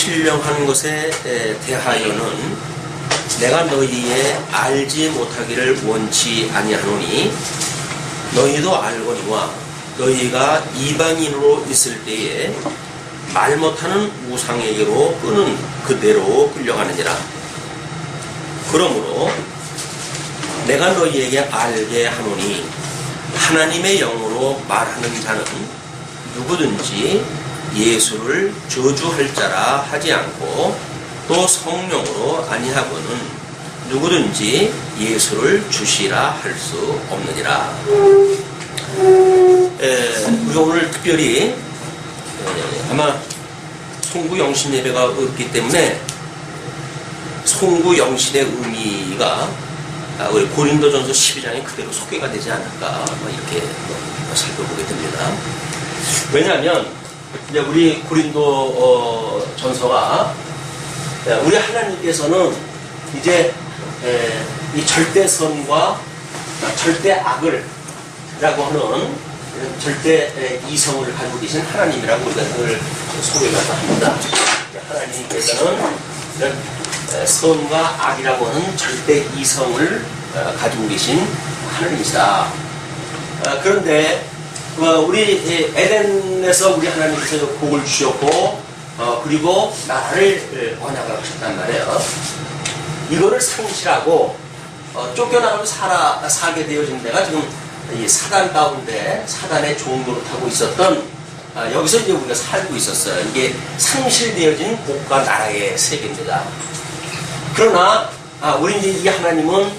신령한 것에 대하여는 내가 너희의 알지 못하기를 원치 아니하노니 너희도 알거니와 너희가 이방인으로 있을 때에 말 못하는 우상에게로 끄는 그대로 끌려가느니라. 그러므로 내가 너희에게 알게 하노니 하나님의 영으로 말하는 자는 누구든지 예수를 저주할 자라 하지 않고 또 성령으로 아니하고는 누구든지 예수를 주시라 할 수 없느니라. 우리가 오늘 특별히 아마 송구 영신 예배가 없기 때문에 송구 영신의 의미가 우리 고린도전서 12장에 그대로 소개가 되지 않을까 이렇게 살펴보게 됩니다. 왜냐하면 이제 우리 고린도 전서가 우리 하나님께서는 이제 이 절대선과 절대악을 라고 하는 절대 이성을 가지고 계신 하나님이라고 우리가 늘 소개가 합니다. 하나님께서는 이런 선과 악이라고 하는 절대 이성을 가지고 계신 하나님이시다. 그런데 우리 에덴에서 우리 하나님께서 복을 주셨고 그리고 나라를 언약을 하셨단 말이에요. 이거를 상실하고 쫓겨나가고 살게 되어진 데가 지금 이 사단 가운데 사단의 종로를 타고 있었던 여기서 이제 우리가 살고 있었어요. 이게 상실되어진 복과 나라의 세계입니다. 그러나 우리 이제 이 하나님은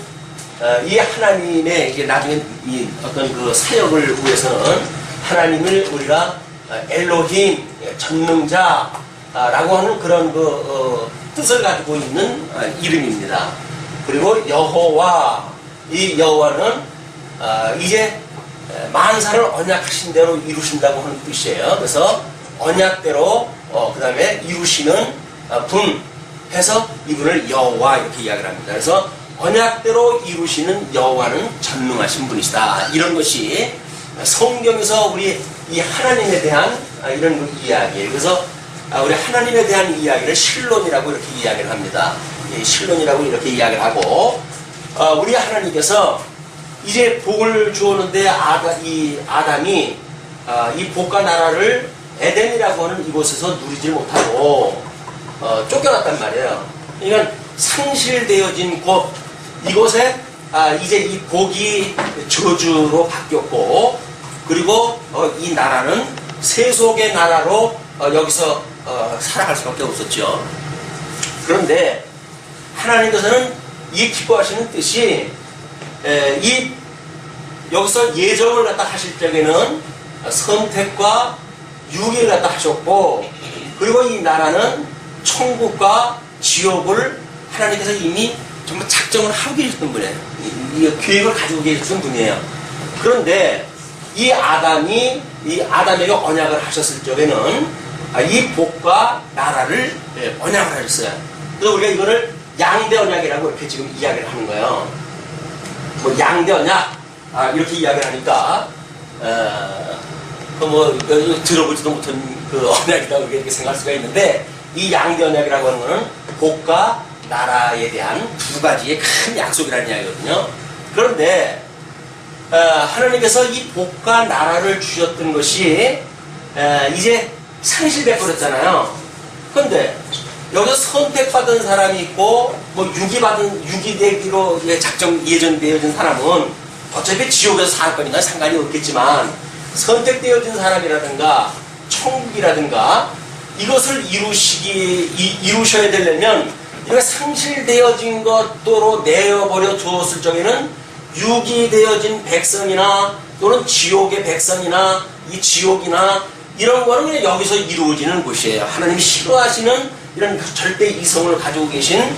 이 하나님의 이게 나중에 이 어떤 그 사역을 위해서는 하나님을 우리가 엘로힘 전능자라고 하는 그런 그 뜻을 가지고 있는 이름입니다. 그리고 여호와, 이 여호와는 이제 만사를 언약하신 대로 이루신다고 하는 뜻이에요. 그래서 언약대로 그 다음에 이루시는 분 해서 이분을 여호와 이렇게 이야기를 합니다. 그래서 언약대로 이루시는 여호와는 전능하신 분이시다. 이런 것이 성경에서 우리 이 하나님에 대한 이런 이야기예요. 그래서 우리 하나님에 대한 이야기를 신론이라고 이렇게 이야기를 합니다. 신론이라고 이렇게 이야기를 하고 우리 하나님께서 이제 복을 주었는데 이 아담이 이 복과 나라를 에덴이라고 하는 이곳에서 누리지 못하고 쫓겨났단 말이에요. 그러니까 상실되어진 곳 이곳에 이제 이 복이 저주로 바뀌었고 그리고 이 나라는 세속의 나라로 여기서 살아갈 수밖에 없었죠. 그런데 하나님께서는 이 기뻐하시는 뜻이 이 여기서 예정을 갖다 하실 적에는 선택과 유기를 갖다 하셨고 그리고 이 나라는 천국과 지옥을 하나님께서 이미 정말 작정을 하고 계셨던 분이에요. 이 계획을 가지고 계셨던 분이에요. 그런데 이 아담에게 언약을 하셨을 적에는 이 복과 나라를 언약을 하셨어요. 그래서 우리가 이거를 양대 언약이라고 이렇게 지금 이야기를 하는 거예요. 뭐 양대 언약 이렇게 이야기를 하니까 들어보지도 못한 그 언약이라고 이렇게 생각할 수가 있는데 이 양대 언약이라고 하는 거는 복과 나라에 대한 두 가지의 큰 약속이라는 이야기거든요. 그런데 하나님께서 이 복과 나라를 주셨던 것이 이제 상실돼 버렸잖아요. 그런데 여기서 선택받은 사람이 있고 뭐 유기되기로 예정되어진 사람은 어차피 지옥에서 살 거니까 상관이 없겠지만 선택되어진 사람이라든가 천국이라든가 이것을 이루셔야 되려면 이거 상실되어진 것도로 내어버려 주었을 적에는 유기되어진 백성이나 또는 지옥의 백성이나 이 지옥이나 이런 거는 그냥 여기서 이루어지는 곳이에요. 하나님이 싫어하시는 이런 절대 이성을 가지고 계신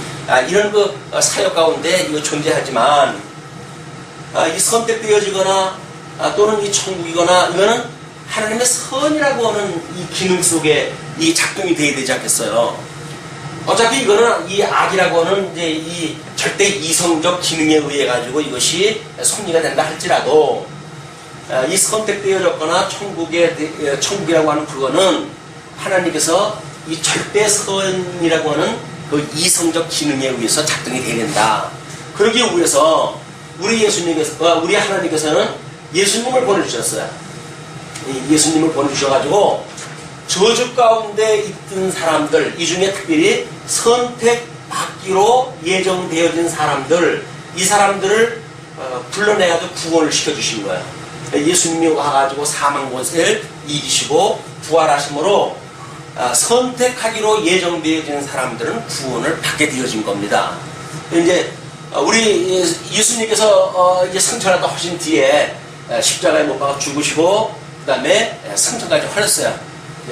이런 그 사역 가운데 이거 존재하지만 이 선택되어지거나 또는 이 천국이거나 이거는 하나님의 선이라고 하는 이 기능 속에 이 작동이 되어야 되지 않겠어요? 어차피 이거는 이 악이라고 하는 이제 이 절대 이성적 기능에 의해 가지고 이것이 섭리가 된다 할지라도 이 선택되어졌거나 천국이라고 하는 그거는 하나님께서 이 절대선이라고 하는 그 이성적 기능에 의해서 작동이 되야 된다. 그러기 위해서 우리 하나님께서는 예수님을 보내주셨어요. 예수님을 보내주셔가지고 저주 가운데 있던 사람들, 이 중에 특별히 선택받기로 예정되어진 사람들, 이 사람들을 불러내가지고 구원을 시켜주신 거예요. 예수님이 와가지고 사망 권세를 이기시고 부활하심으로 선택하기로 예정되어진 사람들은 구원을 받게 되어진 겁니다. 이제 우리 예수님께서 이제 승천하다 하신 뒤에 십자가에 못 박아 죽으시고 그 다음에 승천까지 하셨어요.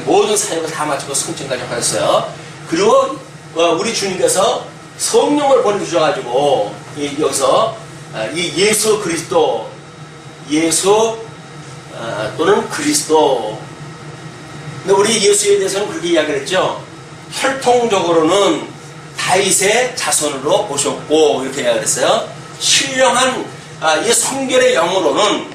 모든 사역을 다 마치고 승천까지 하셨어요. 그리고 우리 주님께서 성령을 보내주셔가지고 여기서 이 예수 그리스도, 예수 또는 그리스도. 근데 우리 예수에 대해서는 그렇게 이야기를 했죠. 혈통적으로는 다윗의 자손으로 오셨고 이렇게 이야기를 했어요. 신령한 이 성결의 영으로는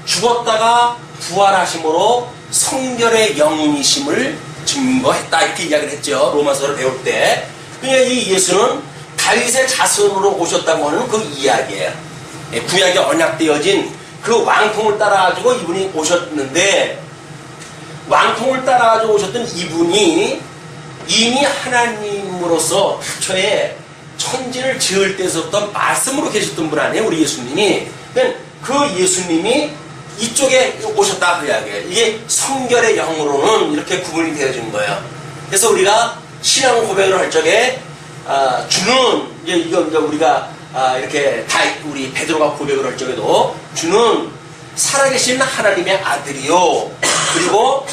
죽었다가 부활하심으로 성결의 영이심을 증거했다 이렇게 이야기를 했죠. 로마서를 배울 때. 그러니까 이 예수는 다윗의 자손으로 오셨다고 하는 그 이야기예요. 구약에 언약되어진 그 왕통을 따라가지고 이분이 오셨는데, 왕통을 따라가지고 오셨던 이분이 이미 하나님으로서 태초에 천지를 지을 때서부터 말씀으로 계셨던 분 아니에요, 우리 예수님이. 그러니까 그 예수님이 이쪽에 오셨다 그 이야기예요. 이게 성결의 영으로는 이렇게 구분이 되어진 거예요. 그래서 우리가 신앙 고백을 할 적에 주는 이거 우리가 이렇게 다 우리 베드로가 고백을 할 적에도 주는 살아계신 하나님의 아들이요. 그리고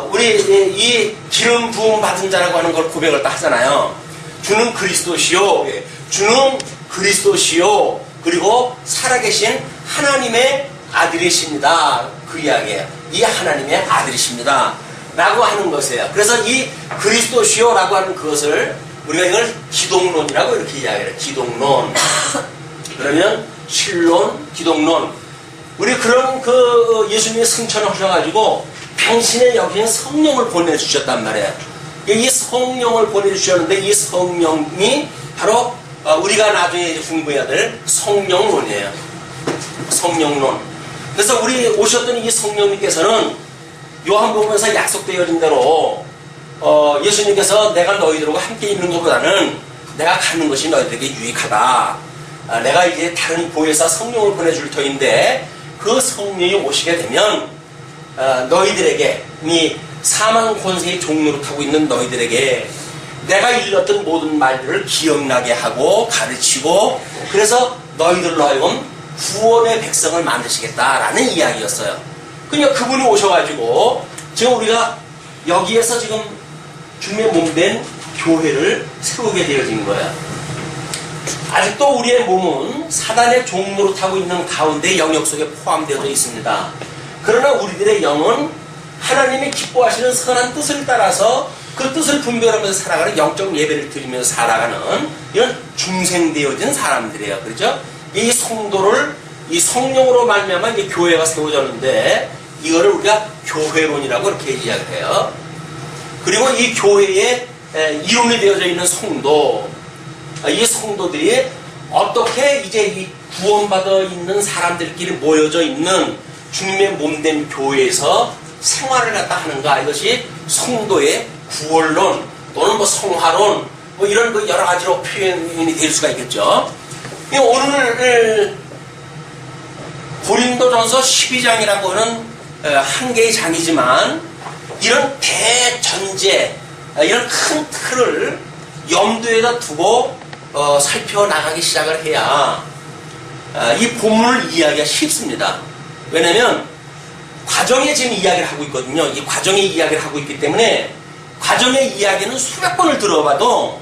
우리 이 기름 부음 받은 자라고 하는 걸 고백을 다 하잖아요. 주는 그리스도시요. 주는 그리스도시요. 그리고 살아계신 하나님의 아들이십니다. 그 이야기예요. 이 하나님의 아들이십니다. 라고 하는 것이에요. 그래서 이 그리스도시요 라고 하는 그것을 우리가 이걸 기독론이라고 이렇게 이야기해요. 기독론. 그러면 신론, 기독론. 우리 그런 그 예수님이 승천하셔가지고 당신의 여기에 성령을 보내주셨단 말이에요. 이 성령을 보내주셨는데 이 성령이 바로 우리가 나중에 공부해야 될 성령론이에요. 성령론. 그래서 우리 오셨던 이 성령님께서는 요한복음에서 약속되어진 대로 예수님께서 내가 너희들과 함께 있는 것보다는 내가 가는 것이 너희들에게 유익하다. 내가 이제 다른 보혜사 성령을 보내줄 터인데 그 성령이 오시게 되면 너희들에게 이 사망 권세의 종로를 타고 있는 너희들에게 내가 일렀던 모든 말들을 기억나게 하고 가르치고 그래서 너희들로 하여금 구원의 백성을 만드시겠다라는 이야기였어요. 그러니까 그분이 오셔가지고 지금 우리가 여기에서 지금 주님의 몸된 교회를 세우게 되어진 거예요. 아직도 우리의 몸은 사단의 종로를 타고 있는 가운데 영역 속에 포함되어 있습니다. 그러나 우리들의 영은 하나님이 기뻐하시는 선한 뜻을 따라서 그 뜻을 분별하면서 살아가는 영적 예배를 드리면서 살아가는 이런 중생되어진 사람들이에요. 그렇죠? 이 성도를 이 성령으로 말미암아 이제 교회가 세워졌는데 이거를 우리가 교회론이라고 이렇게 이야기해요. 그리고 이 교회에 이론이 되어져 있는 성도, 이 성도들이 어떻게 이제 이 구원받아 있는 사람들끼리 모여져 있는 주님의 몸된 교회에서 생활을 갖다 하는가, 이것이 성도의 구원론 또는 뭐 성화론 뭐 이런 거 여러 가지로 표현이 될 수가 있겠죠. 오늘 고린도전서 12장이라고 하는 한 개의 장이지만 이런 대전제, 이런 큰 틀을 염두에다 두고 살펴나가기 시작을 해야 이 본문을 이해하기가 쉽습니다. 왜냐면 과정의 지금 이야기를 하고 있거든요. 이 과정의 이야기를 하고 있기 때문에 과정의 이야기는 수백 번을 들어봐도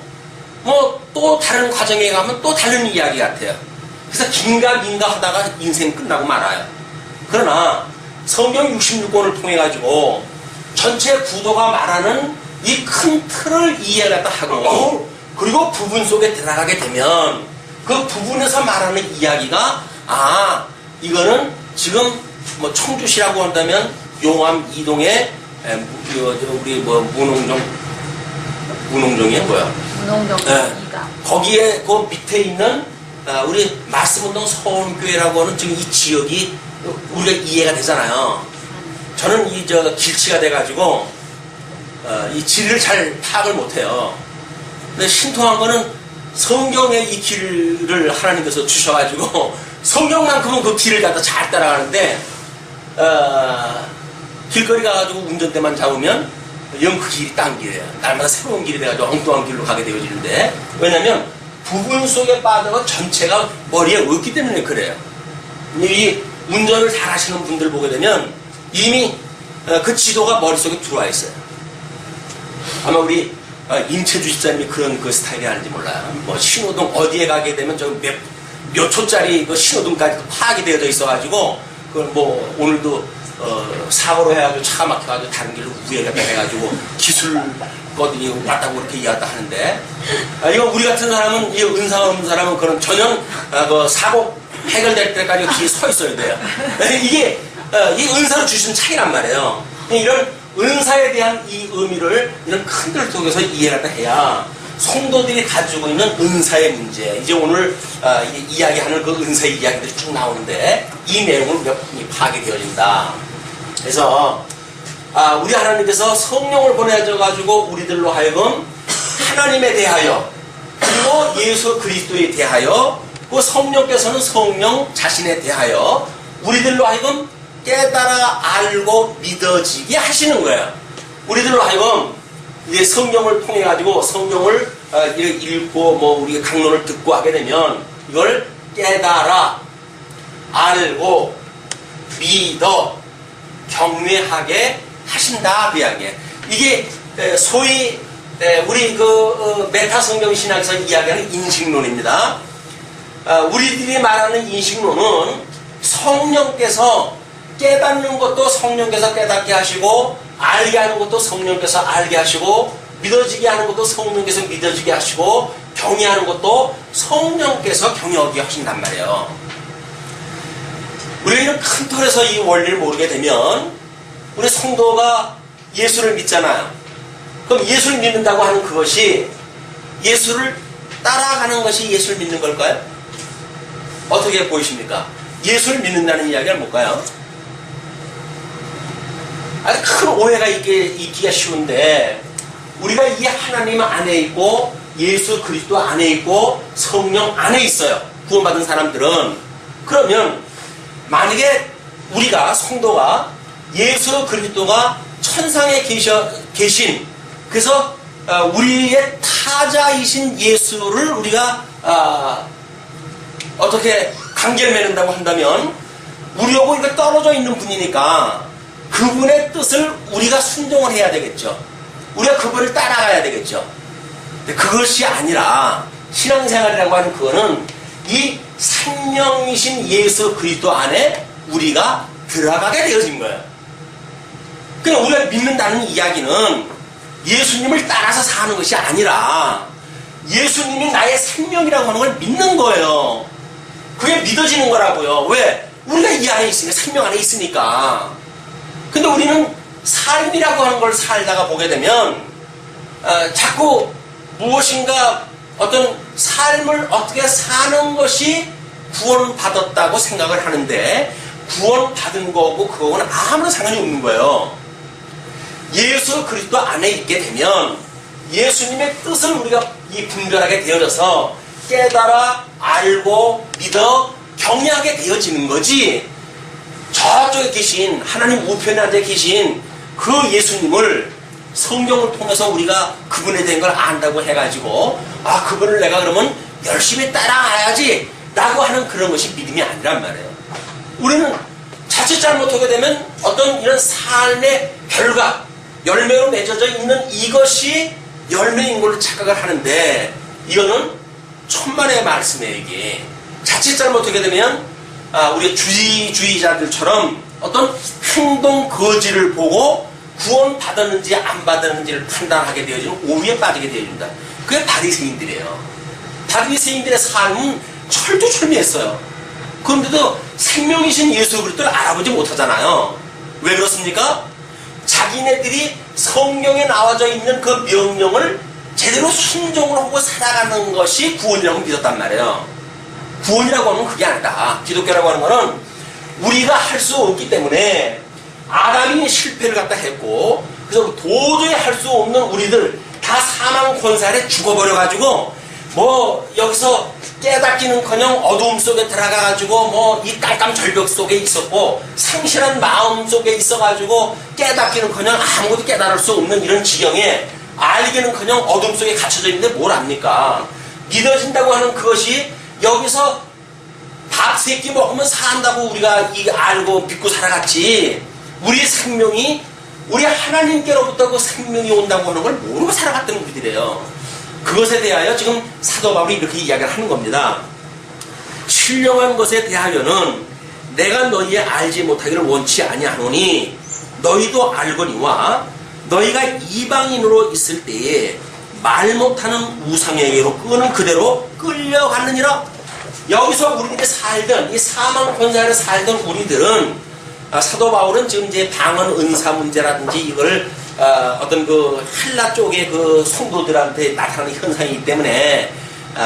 뭐 또 다른 과정에 가면 또 다른 이야기 같아요. 그래서 긴가민가 하다가 인생 끝나고 말아요. 그러나 성경 66권을 통해 가지고 전체 구도가 말하는 이 큰 틀을 이해하다 하고 그리고 부분 속에 들어가게 되면 그 부분에서 말하는 이야기가 이거는 지금 뭐 청주시라고 한다면 용암 이동에 우리 뭐 문홍정 운홍정이 뭐야? 운홍정 네. 이가. 거기에 그 밑에 있는 우리 말씀운동 서원교회라고 하는 지금 이 지역이 우리가 이해가 되잖아요. 저는 이 길치가 돼가지고 이 지리를 잘 파악을 못해요. 근데 신통한 거는 성경의 이 길을 하나님께서 주셔가지고 성경만큼은 그 길을 갖다 잘 따라가는데 길거리 가가지고 운전대만 잡으면 영 그 길이 딴 길이에요. 날마다 새로운 길이 돼가지고 엉뚱한 길로 가게 되어지는데, 왜냐면 부분 속에 빠져가 전체가 머리에 없기 때문에 그래요. 이 운전을 잘 하시는 분들 보게 되면 이미 그 지도가 머릿속에 들어와 있어요. 아마 우리 임채주 집사님이 그런 그 스타일이 아닌지 몰라요. 뭐 신호등 어디에 가게 되면 저 몇 초짜리 그 신호등까지 파악이 되어져 있어가지고, 그걸 뭐 오늘도 사고로 해가지고 차가 막혀가지고 다른 길로 우회했다 해가지고 기술거들이 왔다고 이렇게 이해했다 하는데, 이거 우리 같은 사람은, 이 은사 없는 사람은 그런 전혀 그 사고 해결될 때까지 뒤에 서 있어야 돼요. 이게 이 은사로 주신 차이란 말이에요. 이런 은사에 대한 이 의미를 이런 큰 틀 속에서 이해를 해야 성도들이 가지고 있는 은사의 문제, 이제 오늘 이야기하는 그 은사의 이야기들이 쭉 나오는데 이 내용을 몇 분이 파악이 되어진다. 그래서 우리 하나님께서 성령을 보내셔가지고 우리들로 하여금 하나님에 대하여, 그리고 예수 그리스도에 대하여, 그 성령께서는 성령 자신에 대하여 우리들로 하여금 깨달아 알고 믿어지게 하시는 거예요. 우리들로 하여금 이제 성경을 통해 가지고 성경을 읽고 뭐 우리가 강론을 듣고 하게 되면 이걸 깨달아 알고 믿어 경외하게 하신다, 그 이야기에. 이게 소위 우리 그 메타 성경 신학에서 이야기하는 인식론입니다. 우리들이 말하는 인식론은 성령께서 깨닫는 것도 성령께서 깨닫게 하시고, 알게 하는 것도 성령께서 알게 하시고, 믿어지게 하는 것도 성령께서 믿어지게 하시고, 경외하는 것도 성령께서 경외하게 하신단 말이에요. 우리는 큰 틀에서 이 원리를 모르게 되면 우리 성도가 예수를 믿잖아요. 그럼 예수를 믿는다고 하는 그것이 예수를 따라가는 것이 예수를 믿는 걸까요? 어떻게 보이십니까? 예수를 믿는다는 이야기가 뭘까요? 아주 큰 오해가 있기가 쉬운데, 우리가 이 하나님 안에 있고 예수 그리스도 안에 있고 성령 안에 있어요, 구원받은 사람들은. 그러면 만약에 우리가 성도가 예수 그리스도가 천상에 계신, 그래서 우리의 타자이신 예수를 우리가 어떻게 관계를 맺는다고 한다면, 우리하고 이거 떨어져 있는 분이니까 그분의 뜻을 우리가 순종을 해야 되겠죠. 우리가 그분을 따라가야 되겠죠. 근데 그것이 아니라 신앙생활이라고 하는 그거는 이 생명이신 예수 그리스도 안에 우리가 들어가게 되어진 거예요. 그러니까 우리가 믿는다는 이야기는 예수님을 따라서 사는 것이 아니라 예수님이 나의 생명이라고 하는 걸 믿는 거예요. 그게 믿어지는 거라고요. 왜? 우리가 이 안에 있으니까, 생명 안에 있으니까. 근데 우리는 삶이라고 하는 걸 살다가 보게 되면 자꾸 무엇인가 어떤 삶을 어떻게 사는 것이 구원받았다고 생각을 하는데, 구원받은 거고 그거는 아무런 상관이 없는 거예요. 예수 그리스도 안에 있게 되면 예수님의 뜻을 우리가 분별하게 되어져서 깨달아 알고 믿어 경외하게 되어지는 거지, 저쪽에 계신 하나님 우편에 앉아 계신 그 예수님을 성경을 통해서 우리가 그분에 대한 걸 안다고 해가지고 그분을 내가 그러면 열심히 따라가야지 라고 하는 그런 것이 믿음이 아니란 말이에요. 우리는 자칫 잘못하게 되면 어떤 이런 삶의 결과, 열매로 맺어져 있는 이것이 열매인 걸로 착각을 하는데, 이거는 천만의 말씀이에요. 이게 자칫 잘못하게 되면 우리 주의자들처럼 어떤 행동 거지를 보고 구원 받았는지 안 받았는지를 판단하게 되어지는 오류에 빠지게 되어진다. 그게 바리새인들이에요. 바리새인들의 삶은 철두철미했어요. 그런데도 생명이신 예수 그리스도를 알아보지 못하잖아요. 왜 그렇습니까? 자기네들이 성경에 나와져 있는 그 명령을 제대로 순종을 하고 살아가는 것이 구원이라고 믿었단 말이에요. 구원이라고 하면 그게 아니다. 기독교라고 하는 거는 우리가 할 수 없기 때문에 아담이 실패를 갖다 했고, 그래서 도저히 할 수 없는 우리들 다 사망 권세 아래 죽어버려가지고 뭐 여기서 깨닫기는커녕 어두움 속에 들어가가지고 뭐 이 깜깜 절벽 속에 있었고, 상실한 마음 속에 있어가지고 깨닫기는커녕 아무것도 깨달을 수 없는 이런 지경에, 알기는커녕 어둠 속에 갇혀져 있는데 뭘 압니까? 믿어진다고 하는 그것이 여기서 밥 3끼 먹으면 산다고 우리가 알고 믿고 살아갔지, 우리 생명이 우리 하나님께로부터 그 생명이 온다고 하는 걸 모르고 살아갔던 우리들이에요. 그것에 대하여 지금 사도 바울이 이렇게 이야기를 하는 겁니다. 신령한 것에 대하여는 내가 너희의 알지 못하기를 원치 아니하노니 너희도 알거니와 너희가 이방인으로 있을 때에 말 못하는 우상에게로 끄는 그대로 끌려갔느니라. 여기서 우리들이 살던 이 사망 권세 아래 살던 우리들은, 사도 바울은 지금 이제 방언 은사 문제라든지 이걸 어떤 그 헬라 쪽의 그 성도들한테 나타나는 현상이기 때문에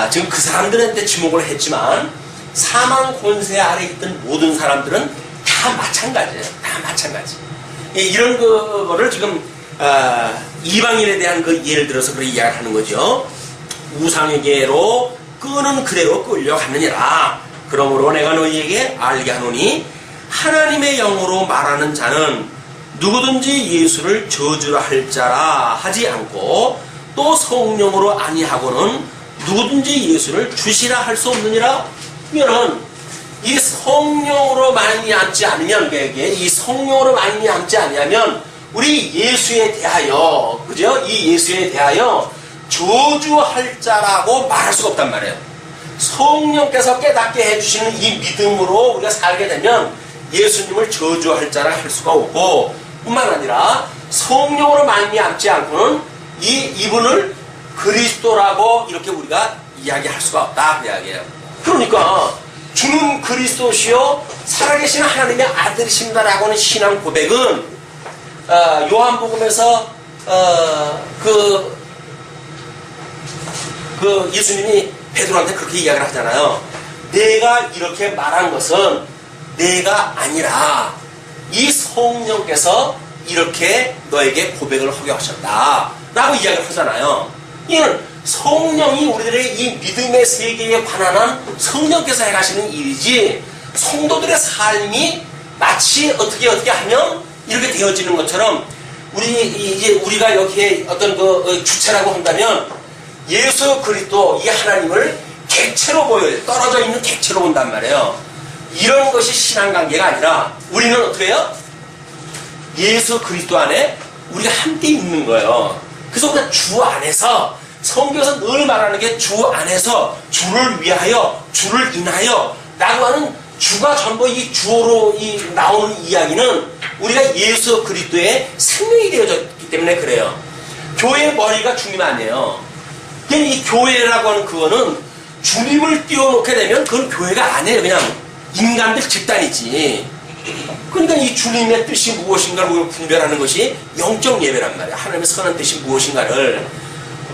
지금 그 사람들한테 지목을 했지만, 사망 권세 아래 있던 모든 사람들은 다 마찬가지예요. 다 마찬가지. 이런 거를 지금 이방인에 대한 그 예를 들어서 그렇게 이야기하는 거죠. 우상에게로 끄는 그대로 끌려갔느니라. 그러므로 내가 너희에게 알게 하노니 하나님의 영으로 말하는 자는 누구든지 예수를 저주라 할 자라 하지 않고, 또 성령으로 아니하고는 누구든지 예수를 주시라 할 수 없느니라. 그러면은 이 성령으로 말미암지 않으면, 그에게 이 성령으로 말미암지 아니하면 우리 예수에 대하여, 그죠? 이 예수에 대하여 저주할 자라고 말할 수가 없단 말이에요. 성령께서 깨닫게 해주시는 이 믿음으로 우리가 살게 되면 예수님을 저주할 자라 할 수가 없고, 뿐만 아니라 성령으로 말미암지 않고는 이분을 그리스도라고 이렇게 우리가 이야기할 수가 없다, 그 이야기예요. 그러니까 주는 그리스도시요 살아계신 하나님의 아들이십니다라고 하는 신앙 고백은 요한복음에서 예수님이 베드로한테 그렇게 이야기를 하잖아요. 내가 이렇게 말한 것은 내가 아니라 이 성령께서 이렇게 너에게 고백을 하게 하셨다 라고 이야기를 하잖아요. 이는 성령이 우리들의 이 믿음의 세계에 관한 성령께서 해가시는 일이지, 성도들의 삶이 마치 어떻게 하면 이렇게 되어지는 것처럼 우리가 여기에 어떤 그 주체라고 한다면 예수 그리스도 이 하나님을 객체로 보여요. 떨어져 있는 객체로 본단 말이에요. 이런 것이 신앙관계가 아니라 우리는 어떻게 해요? 예수 그리스도 안에 우리가 함께 있는 거예요. 그래서 우리가 주 안에서, 성경에서 늘 말하는 게 주 안에서, 주를 위하여, 주를 인하여 라고 하는 주가 전부 이 주어로 나오는 이야기는 우리가 예수 그리스도의 생명이 되어졌기 때문에 그래요. 교회의 머리가 주님 아니에요. 이 교회라고 하는 그거는 주님을 띄워놓게 되면 그건 교회가 아니에요. 그냥 인간들 집단이지. 그러니까 이 주님의 뜻이 무엇인가를 분별하는 것이 영적 예배란 말이야. 하나님의 선한 뜻이 무엇인가를.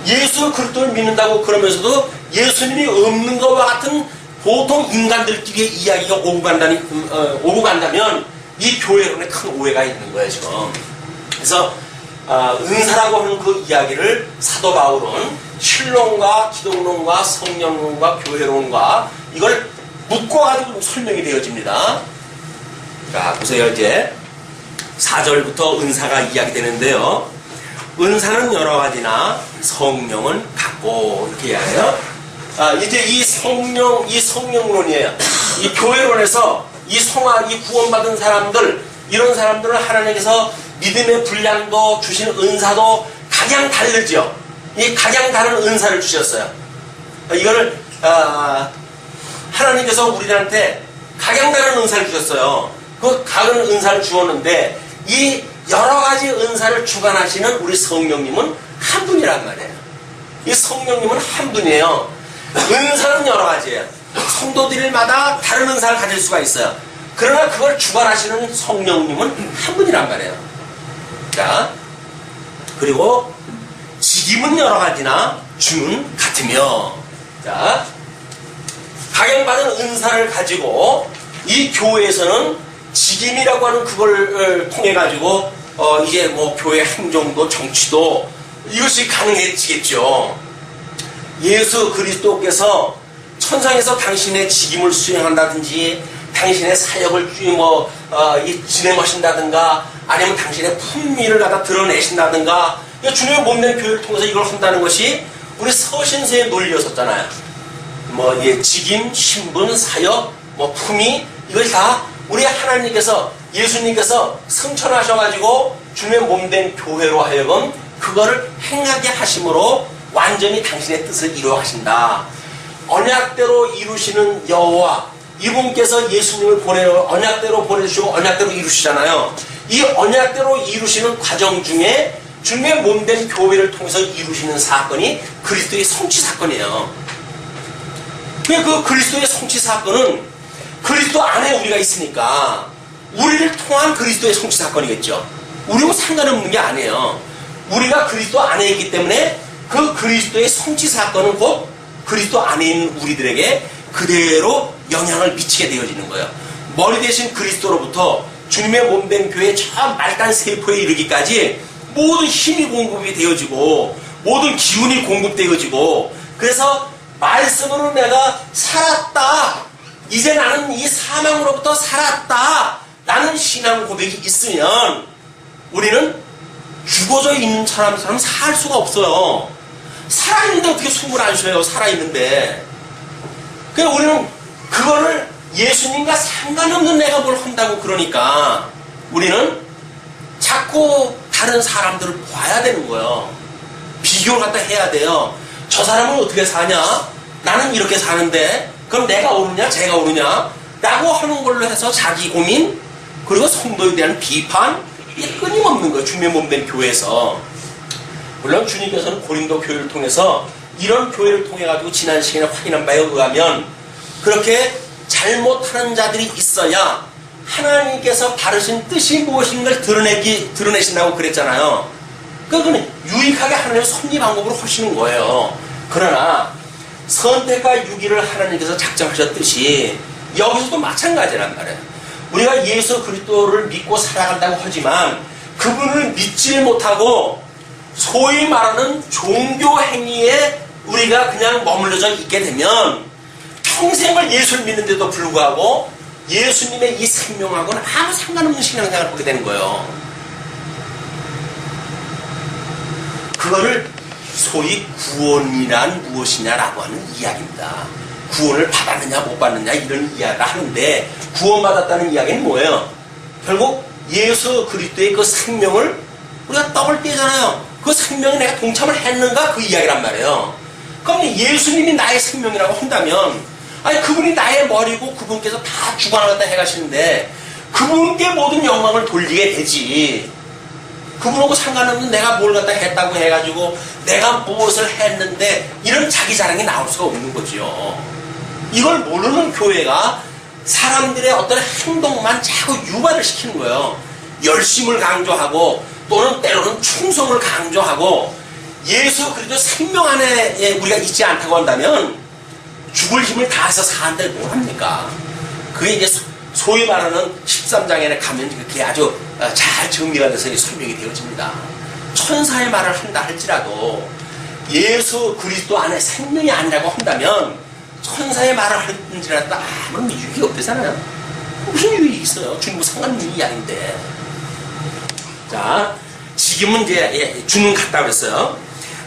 예수 그리스도를 믿는다고 그러면서도 예수님이 없는 것과 같은 보통 인간들끼리의 이야기가 오고 간다면 이 교회론에 큰 오해가 있는 거예요, 지금. 그래서 은사라고 하는 그 이야기를 사도 바울은 신론과 기독론과 성령론과 교회론과 이걸 묶어가지고 설명이 되어집니다. 자, 보세요. 이제 4절부터 은사가 이야기되는데요. 은사는 여러 가지나 성령은 같고, 이렇게 이야기해요. 이제 이 성령론이에요. 이 교회론에서 이 구원받은 사람들, 이런 사람들은 하나님께서 믿음의 분량도 주시는 은사도 각양 다르죠. 이 각양 다른 은사를 주셨어요. 이거를 하나님께서 우리들한테 각양 다른 은사를 주셨어요. 그 각은 은사를 주었는데 이 여러 가지 은사를 주관하시는 우리 성령님은 한 분이란 말이에요. 이 성령님은 한 분이에요. 은사는 여러 가지예요. 성도들마다 다른 은사를 가질 수가 있어요. 그러나 그걸 주관하시는 성령님은 한 분이란 말이에요. 자, 그리고 지기 직임은 여러 가지나 주는 같으며. 자, 각양받은 은사를 가지고 이 교회에서는 직임이라고 하는 그걸 통해 가지고 이제 뭐 교회 행정도 정치도 이것이 가능해지겠죠. 예수 그리스도께서 천상에서 당신의 직임을 수행한다든지 당신의 사역을 진행하신다든가 아니면 당신의 품위를 갖다 드러내신다든가 주님의 몸된 교회를 통해서 이걸 한다는 것이 우리 서신서의 논리였었잖아요. 직임, 신분, 사역, 품위 이것이 다 우리 하나님께서 예수님께서 승천하셔가지고 주님의 몸된 교회로 하여금 그거를 행하게 하심으로 완전히 당신의 뜻을 이루어 하신다. 언약대로 이루시는 여호와 이분께서 예수님을 언약대로 보내주시고 언약대로 이루시잖아요. 이 언약대로 이루시는 과정 중에 주님의 몸된 교회를 통해서 이루시는 사건이 그리스도의 성취 사건이에요. 그 그리스도의 성취 사건은 그리스도 안에 우리가 있으니까 우리를 통한 그리스도의 성취 사건이겠죠. 우리하고 상관없는 게 아니에요. 우리가 그리스도 안에 있기 때문에 그 그리스도의 성취 사건은 곧 그리스도 안에 있는 우리들에게 그대로 영향을 미치게 되어지는 거예요. 머리 대신 그리스도로부터 주님의 몸된 교회 저 말단 세포에 이르기까지 모든 힘이 공급이 되어지고 모든 기운이 공급되어지고 그래서 말씀으로 내가 살았다. 이제 나는 이 사망으로부터 살았다. 라는 신앙 고백이 있으면 우리는 죽어져 있는 사람처럼 살 수가 없어요. 살아있는데 어떻게 숨을 안 쉬어요? 살아있는데. 그러니까 우리는 그거를 예수님과 상관없는 내가 뭘 한다고 그러니까 우리는 자꾸 다른 사람들을 봐야 되는 거예요. 비교를 갖다 해야 돼요. 저 사람은 어떻게 사냐? 나는 이렇게 사는데 그럼 내가 옳으냐? 제가 옳으냐? 라고 하는 걸로 해서 자기 고민 그리고 성도에 대한 비판 이게 끊임없는 거예요. 주님의 몸된 교회에서. 물론 주님께서는 고린도 교회를 통해서 이런 교회를 통해 가지고 지난 시간에 확인한 바에 의하면 그렇게 잘못하는 자들이 있어야 하나님께서 바르신 뜻이 무엇인가를 드러내신다고 그랬잖아요. 그건 유익하게 하나님의 섭리 방법으로 하시는 거예요. 그러나 선택과 유기를 하나님께서 작정하셨듯이 여기서도 마찬가지란 말이에요. 우리가 예수 그리스도를 믿고 살아간다고 하지만 그분을 믿지 못하고 소위 말하는 종교 행위에 우리가 그냥 머물러져 있게 되면 평생을 예수를 믿는데도 불구하고 예수님의 이 생명하고는 아무 상관없는 신앙생활을 하게 되는 거예요. 그거를 소위 구원이란 무엇이냐라고 하는 이야기입니다. 구원을 받았느냐 못 받느냐 이런 이야기를 하는데 구원받았다는 이야기는 뭐예요? 결국 예수 그리스도의 그 생명을 우리가 떡을 떼잖아요. 그 생명에 내가 동참을 했는가 그 이야기란 말이에요. 그럼 예수님이 나의 생명이라고 한다면 아니 그분이 나의 머리고 그분께서 다 주관을 갖다 해가시는데 그분께 모든 영광을 돌리게 되지. 그분하고 상관없는 내가 뭘 갖다 했다고 해가지고 내가 무엇을 했는데 이런 자기 자랑이 나올 수가 없는 거죠. 이걸 모르는 교회가 사람들의 어떤 행동만 자꾸 유발을 시키는 거예요. 열심을 강조하고 또는 때로는 충성을 강조하고 예수 그리스도 생명 안에 우리가 있지 않다고 한다면 죽을 힘을 다해서 사는데 뭘 합니까? 그게 이제 소위 말하는 13장에 가면 그게 아주 잘 정리가 돼서 설명이 되어집니다. 천사의 말을 한다 할지라도 예수 그리스도 안에 생명이 아니라고 한다면 천사의 말을 할지라도 아무런 유익이 없대잖아요. 무슨 유익이 있어요? 주님과 상관없는 이야기인데. 자, 지금은 이제 주는 같다고 그랬어요.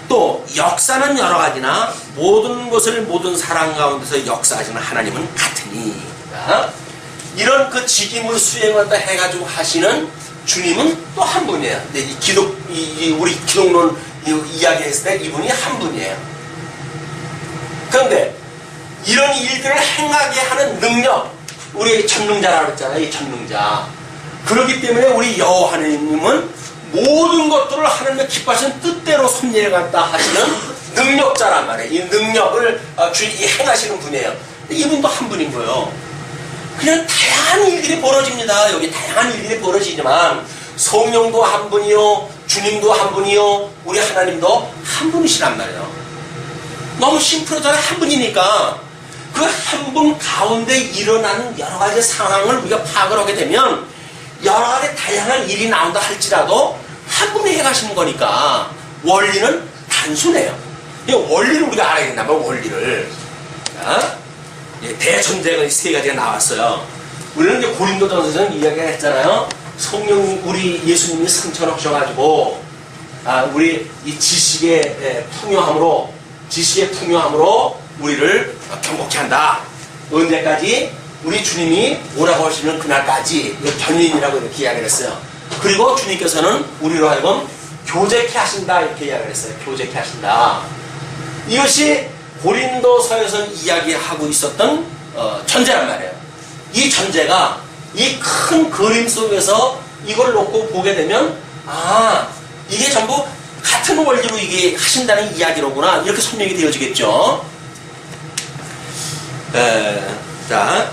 또 역사는 여러 가지나 모든 것을 모든 사람 가운데서 역사하시는 하나님은 같으니. 자, 이런 그 직임을 수행한다 해가지고 하시는 주님은 또 한 분이에요. 근데 우리 기독론 이야기했을 때 이분이 한 분이에요. 그런데 이런 일들을 행하게 하는 능력, 우리 전능자라고 했잖아요. 이 전능자. 그렇기 때문에 우리 여호와 하나님은 모든 것들을 하나님의 기뻐하시는 뜻대로 섭리해 갔다 하시는 능력자란 말이에요. 이 능력을 행하시는 분이에요. 이분도 한 분인 거예요. 그냥 다양한 일들이 벌어집니다. 여기 다양한 일들이 벌어지지만 성령도 한 분이요, 주님도 한 분이요, 우리 하나님도 한 한 분이시란 말이에요. 너무 심플하잖아요. 한 분이니까 그 한 분 가운데 일어나는 여러 가지 상황을 우리가 파악을 하게 되면 여러 가지 다양한 일이 나온다 할지라도 한 분이 해가시는 거니까 원리는 단순해요. 이 원리를 우리가 알아야 된단 말이에요. 원리를. 자, 대전제가 세 가지가 나왔어요. 우리는 이제 고린도전서에서는 이야기를 했잖아요. 성령, 우리 예수님이 승천하셔가지고 우리 이 지식의 풍요함으로 우리를 경고케 한다. 언제까지? 우리 주님이 오라고 하시는 그날까지. 이거 견인이라고 이렇게 이야기를 했어요. 그리고 주님께서는 우리로 하여금 교제케 하신다. 이렇게 이야기를 했어요. 교제케 하신다. 이것이 고린도서에서 이야기하고 있었던 전제란 말이에요. 이 전제가 이 큰 그림 속에서 이걸 놓고 보게 되면 이게 전부 같은 원리로 이게 하신다는 이야기로구나 이렇게 설명이 되어지겠죠. 자,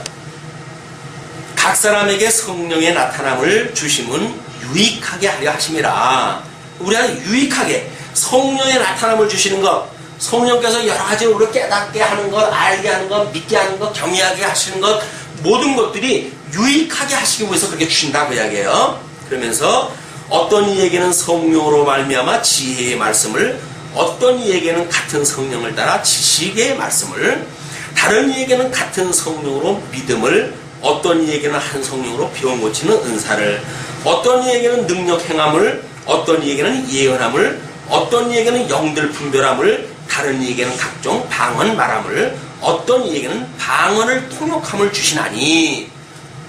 각 사람에게 성령의 나타남을 주심은 유익하게 하려 하심이라. 우리가 유익하게 성령의 나타남을 주시는 것, 성령께서 여러 가지 우리를 깨닫게 하는 것, 알게 하는 것, 믿게 하는 것, 경외하게 하시는 것, 모든 것들이 유익하게 하시기 위해서 그렇게 주신다고 이야기해요. 그러면서 어떤 이에게는 성령으로 말미암아 지혜의 말씀을, 어떤 이에게는 같은 성령을 따라 지식의 말씀을, 다른 이에게는 같은 성령으로 믿음을, 어떤 이에게는 한 성령으로 병 고치는 은사를, 어떤 이에게는 능력 행함을, 어떤 이에게는 예언함을, 어떤 이에게는 영들 분별함을, 다른 이에게는 각종 방언 말함을, 어떤 이에게는 방언을 통역함을 주시나니.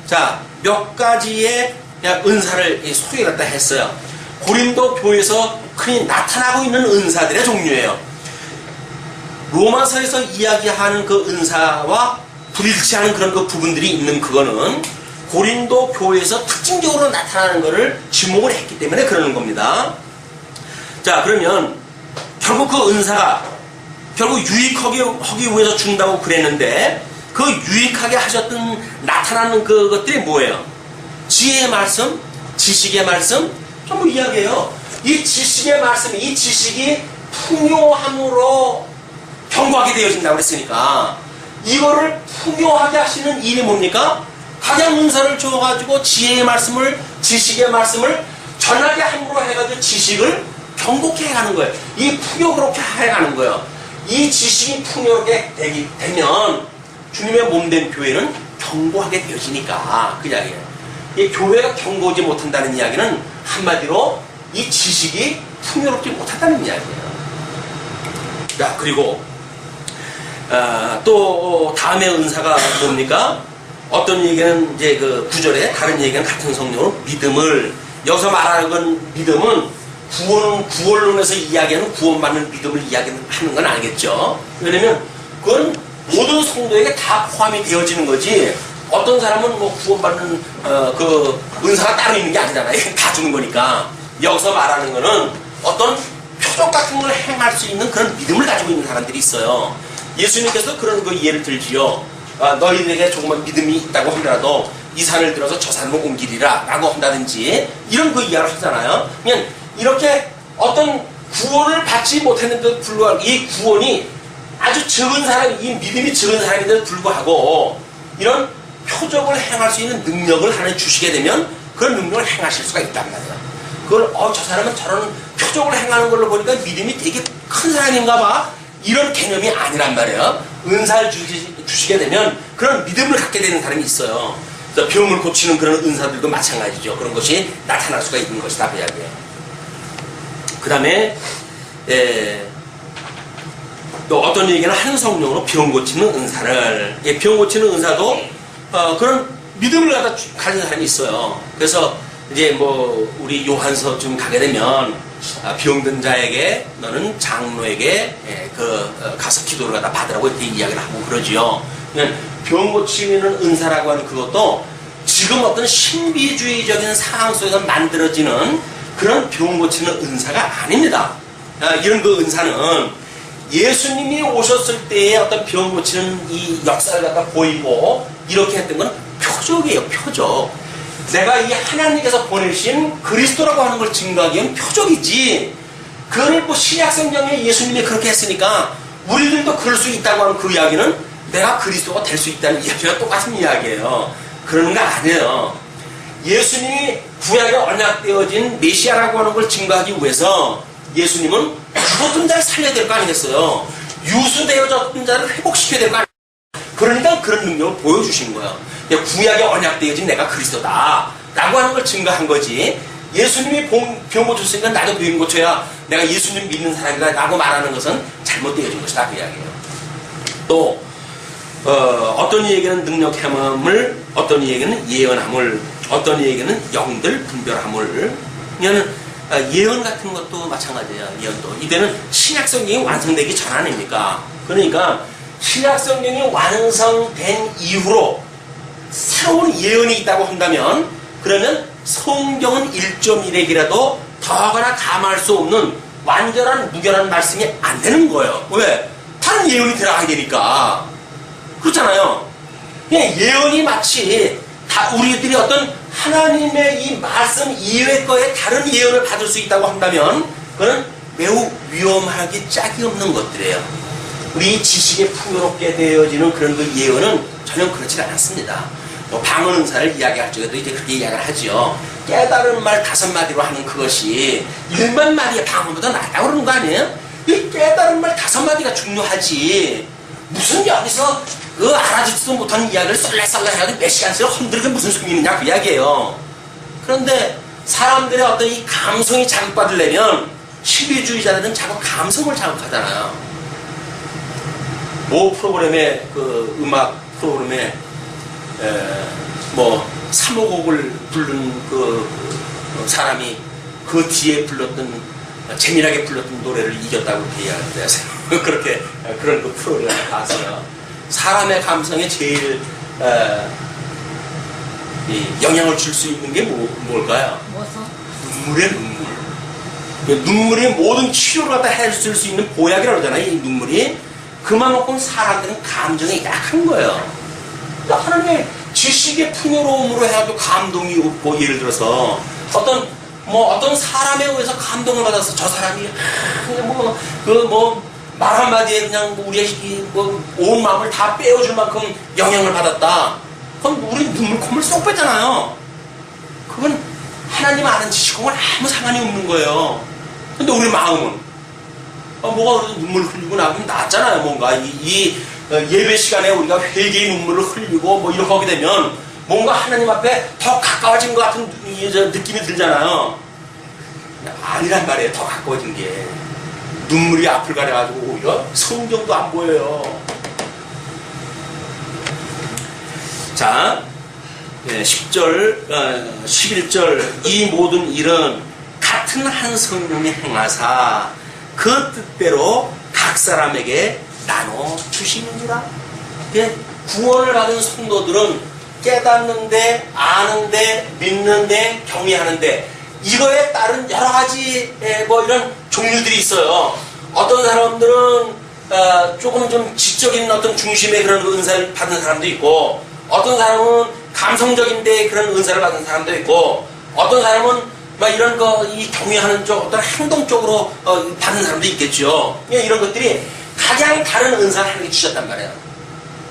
자, 몇 가지의 은사를 소개 갖다 했어요. 고린도 교회에서 흔히 나타나고 있는 은사들의 종류예요. 로마서에서 이야기하는 그 은사와 불일치하는 그런 그 부분들이 있는 그거는 고린도 교회에서 특징적으로 나타나는 것을 지목을 했기 때문에 그러는 겁니다. 자, 그러면 결국 그 은사가 결국 유익하게 하기 위해서 준다고 그랬는데 그 유익하게 하셨던 나타나는 그것들이 뭐예요? 지혜의 말씀, 지식의 말씀, 전부 이야기해요. 이 지식의 말씀, 이 지식이 풍요함으로 경고하게 되어진다고 그랬으니까 이거를 풍요하게 하시는 일이 뭡니까? 각양 은사를 줘가지고 지혜의 말씀을, 지식의 말씀을 전하게 함으로 해가지고 지식을 경고케 해가는 거예요. 이 풍요롭게 해가는 거예요. 이 지식이 풍요롭게 되면 주님의 몸된 교회는 경고하게 되어지니까 그 이야기예요. 이 교회가 경고하지 못한다는 이야기는 한마디로 이 지식이 풍요롭지 못한다는 이야기예요. 자, 그리고 또 다음의 은사가 뭡니까? 어떤 얘기는 이제 그 구절에 다른 얘기는 같은 성령으로 믿음을, 여기서 말하는 건 믿음은 구원론에서 이야기하는 구원받는 믿음을 이야기하는 건 아니겠죠. 왜냐면 그건 모든 성도에게 다 포함이 되어지는 거지. 어떤 사람은 뭐 구원받는 그 은사가 따로 있는 게 아니잖아요. 다 주는 거니까. 여기서 말하는 거는 어떤 표적 같은 걸 행할 수 있는 그런 믿음을 가지고 있는 사람들이 있어요. 예수님께서 그런 그 예를 들지요. 너희들에게 조금만 믿음이 있다고 하더라도 이 산을 들어서 저 산으로 옮기리라 라고 한다든지 이런 그 이야기를 하잖아요. 그냥 이렇게 어떤 구원을 받지 못했는데도 불구하고 이 구원이 아주 적은 사람, 이 믿음이 적은 사람인데도 불구하고 이런 표적을 행할 수 있는 능력을 하나 주시게 되면 그런 능력을 행하실 수가 있단 말이에요. 그걸 저 사람은 저런 표적을 행하는 걸로 보니까 믿음이 되게 큰 사람인가 봐. 이런 개념이 아니란 말이에요. 은사를 주시게 되면 그런 믿음을 갖게 되는 사람이 있어요. 병을 고치는 그런 은사들도 마찬가지죠. 그런 것이 나타날 수가 있는 것이다. 그 이야기예요. 그 다음에 또 어떤 얘기는 한 성령으로 병 고치는 은사를, 병 고치는 은사도 그런 믿음을 가진 사람이 있어요. 그래서 이제 뭐 우리 요한서 좀 가게 되면 병든 자에게 너는 장로에게 가서 기도를 갖다 받으라고 이렇게 이야기를 하고 그러지요. 병 고치는 은사라고 하는 그것도 지금 어떤 신비주의적인 상황 속에서 만들어지는 그런 병 고치는 은사가 아닙니다. 이런 그 은사는 예수님이 오셨을 때의 어떤 병 고치는 이 역사를 갖다 보이고 이렇게 했던 건 표적이에요. 표적. 내가 이 하나님께서 보내신 그리스도라고 하는 걸 증거하기 위한 표적이지, 그걸 뭐 신약성경에 예수님이 그렇게 했으니까 우리들도 그럴 수 있다고 하는 그 이야기는 내가 그리스도가 될 수 있다는 이야기와 똑같은 이야기예요. 그러는 거 아니에요. 예수님이 구약에 언약되어진 메시아라고 하는 걸 증거하기 위해서 예수님은 죽었던 자를 살려야 될 거 아니겠어요? 유수되어졌던 자를 회복시켜야 될 거 아니겠어요? 그러니까 그런 능력을 보여주신 거예요. 구약에 언약되어진 내가 그리스도다 라고 하는 걸 증거한 거지. 예수님이 병 고쳤으니까 나도 병 고쳐야 내가 예수님 믿는 사람이다 라고 말하는 것은 잘못되어진 것이다 그 이야기예요. 또 어떤 이에게는 능력 행함을, 어떤 이에게는 예언함을, 어떤 이에게는 영들 분별함을. 이거는 예언 같은 것도 마찬가지예요. 예언도 이때는 신약성경이 완성되기 전 아닙니까? 그러니까 신약성경이 완성된 이후로 새로운 예언이 있다고 한다면, 그러면 성경은 1.1핵이라도 더하거나 감할 수 없는 완전한 무결한 말씀이 안 되는 거예요. 왜? 다른 예언이 들어가야 되니까. 그렇잖아요. 예언이 마치 다 우리들이 어떤 하나님의 이 말씀 이외의 거에 다른 예언을 받을 수 있다고 한다면 그건 매우 위험하기 짝이 없는 것들이에요. 우리 지식에 풍요롭게 되어지는 그런 그 예언은 전혀 그렇지 않습니다. 방언 은사를 이야기할 적에도 이제 그렇게 이야기를 하죠. 깨달은 말 5마디로 하는 그것이 1만 마디의 방언보다 낫다고 그러는 거 아니에요? 이 깨달은 말 5마디가 중요하지. 무슨 여기서 그 알아듣지도 못하는 이야기를 썰래썰래 해가지고 몇 시간씩 흔들게 무슨 소용이 있느냐 그 이야기예요. 그런데 사람들의 어떤 이 감성이 자극받으려면 신비주의자들은 자꾸 감성을 자극하잖아요. 모 프로그램에 그 음악 프로그램에 뭐 3호곡을 부른 그 사람이 그 뒤에 불렀던 재미나게 불렀던 노래를 이겼다고 그렇게 이야기하는데 그렇게 그런 그 프로그램을 봤어요. 사람의 감성에 제일 영향을 줄 수 있는 게 뭘까요? 눈물의 눈물. 눈물이 모든 치료를 갖다 해줄 수 있는 보약이라고 그러잖아요. 이 눈물이. 그만큼 사람들은 감정이 약한 거예요. 하나님의 지식의 풍요로움으로 해가지고 감동이 없고, 예를 들어서 어떤 사람에 의해서 감동을 받아서 저 사람이 말 한마디에 그냥 우리의 온 마음을 다 빼어줄 만큼 영향을 받았다. 그럼 우리 눈물 콧물 쏙 뺐잖아요. 그건 하나님 아는 지식하고는 아무 상관이 없는 거예요. 근데 우리 마음은 뭐가 눈물 흘리고 나면 낫잖아요. 뭔가 이 예배 시간에 우리가 회개의 눈물을 흘리고 뭐 이렇게 하게 되면 뭔가 하나님 앞에 더 가까워진 것 같은 느낌이 들잖아요. 아니란 말이에요. 더 가까워진 게. 눈물이 앞을 가려가지고 오히려 성경도 안 보여요. 자, 10절, 11절. 이 모든 일은 같은 한 성령이 행하사 그 뜻대로 각 사람에게 나눠 주시는구나. 구원을 받은 성도들은 깨닫는데, 아는데, 믿는데, 경외하는데, 이거에 따른 여러 가지 이런 종류들이 있어요. 어떤 사람들은 조금 좀 지적인 어떤 중심의 그런 은사를 받은 사람도 있고, 어떤 사람은 감성적인데 그런 은사를 받은 사람도 있고, 어떤 사람은 이런 이 경외하는 쪽, 어떤 행동 쪽으로 받은 사람도 있겠죠. 이런 것들이 가장 다른 은사를 하나님께 주셨단 말이에요.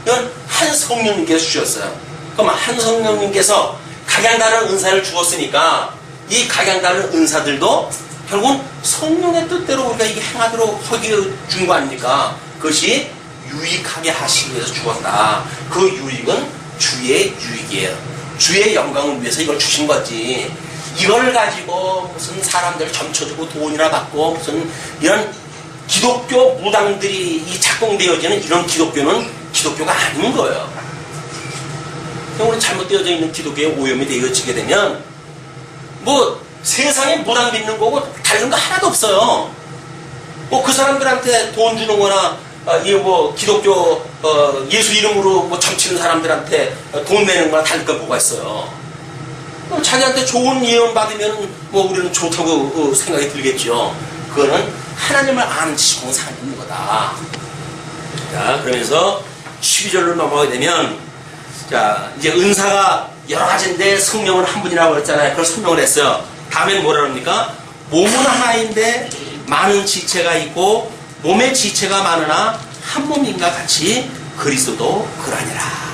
이건 한 성령님께서 주셨어요. 그럼 한 성령님께서 가장 다른 은사를 주었으니까 이 가장 다른 은사들도 결국은 성령의 뜻대로 우리가 이게 행하도록 허기해 준 거 아닙니까? 그것이 유익하게 하시기 위해서 주었다. 그 유익은 주의 유익이에요. 주의 영광을 위해서 이걸 주신 거지. 이걸 가지고 무슨 사람들 점쳐주고 돈이나 받고 무슨 이런 기독교 무당들이 이 작동되어지는 이런 기독교는 기독교가 아닌 거예요. 우리 잘못되어져 있는 기독교에 오염이 되어지게 되면 세상에 무당 믿는 거고 다른 거 하나도 없어요. 그 사람들한테 돈 주는 거나 기독교 예수 이름으로 점치는 사람들한테 돈 내는 거나 다를 거 뭐가 있어요. 자기한테 좋은 예언 받으면 우리는 좋다고 생각이 들겠죠. 그거는 하나님을 아는 지식하고는 상관없는 거다. 자, 그러면서 12절로 넘어가게 되면, 자, 이제 은사가 여러 가지인데 성령은 한 분이라고 그랬잖아요. 그걸 설명을 했어요. 다음에는 뭐라 합니까? 몸은 하나인데 많은 지체가 있고 몸의 지체가 많으나 한 몸인가 같이 그리스도도 그러하니라.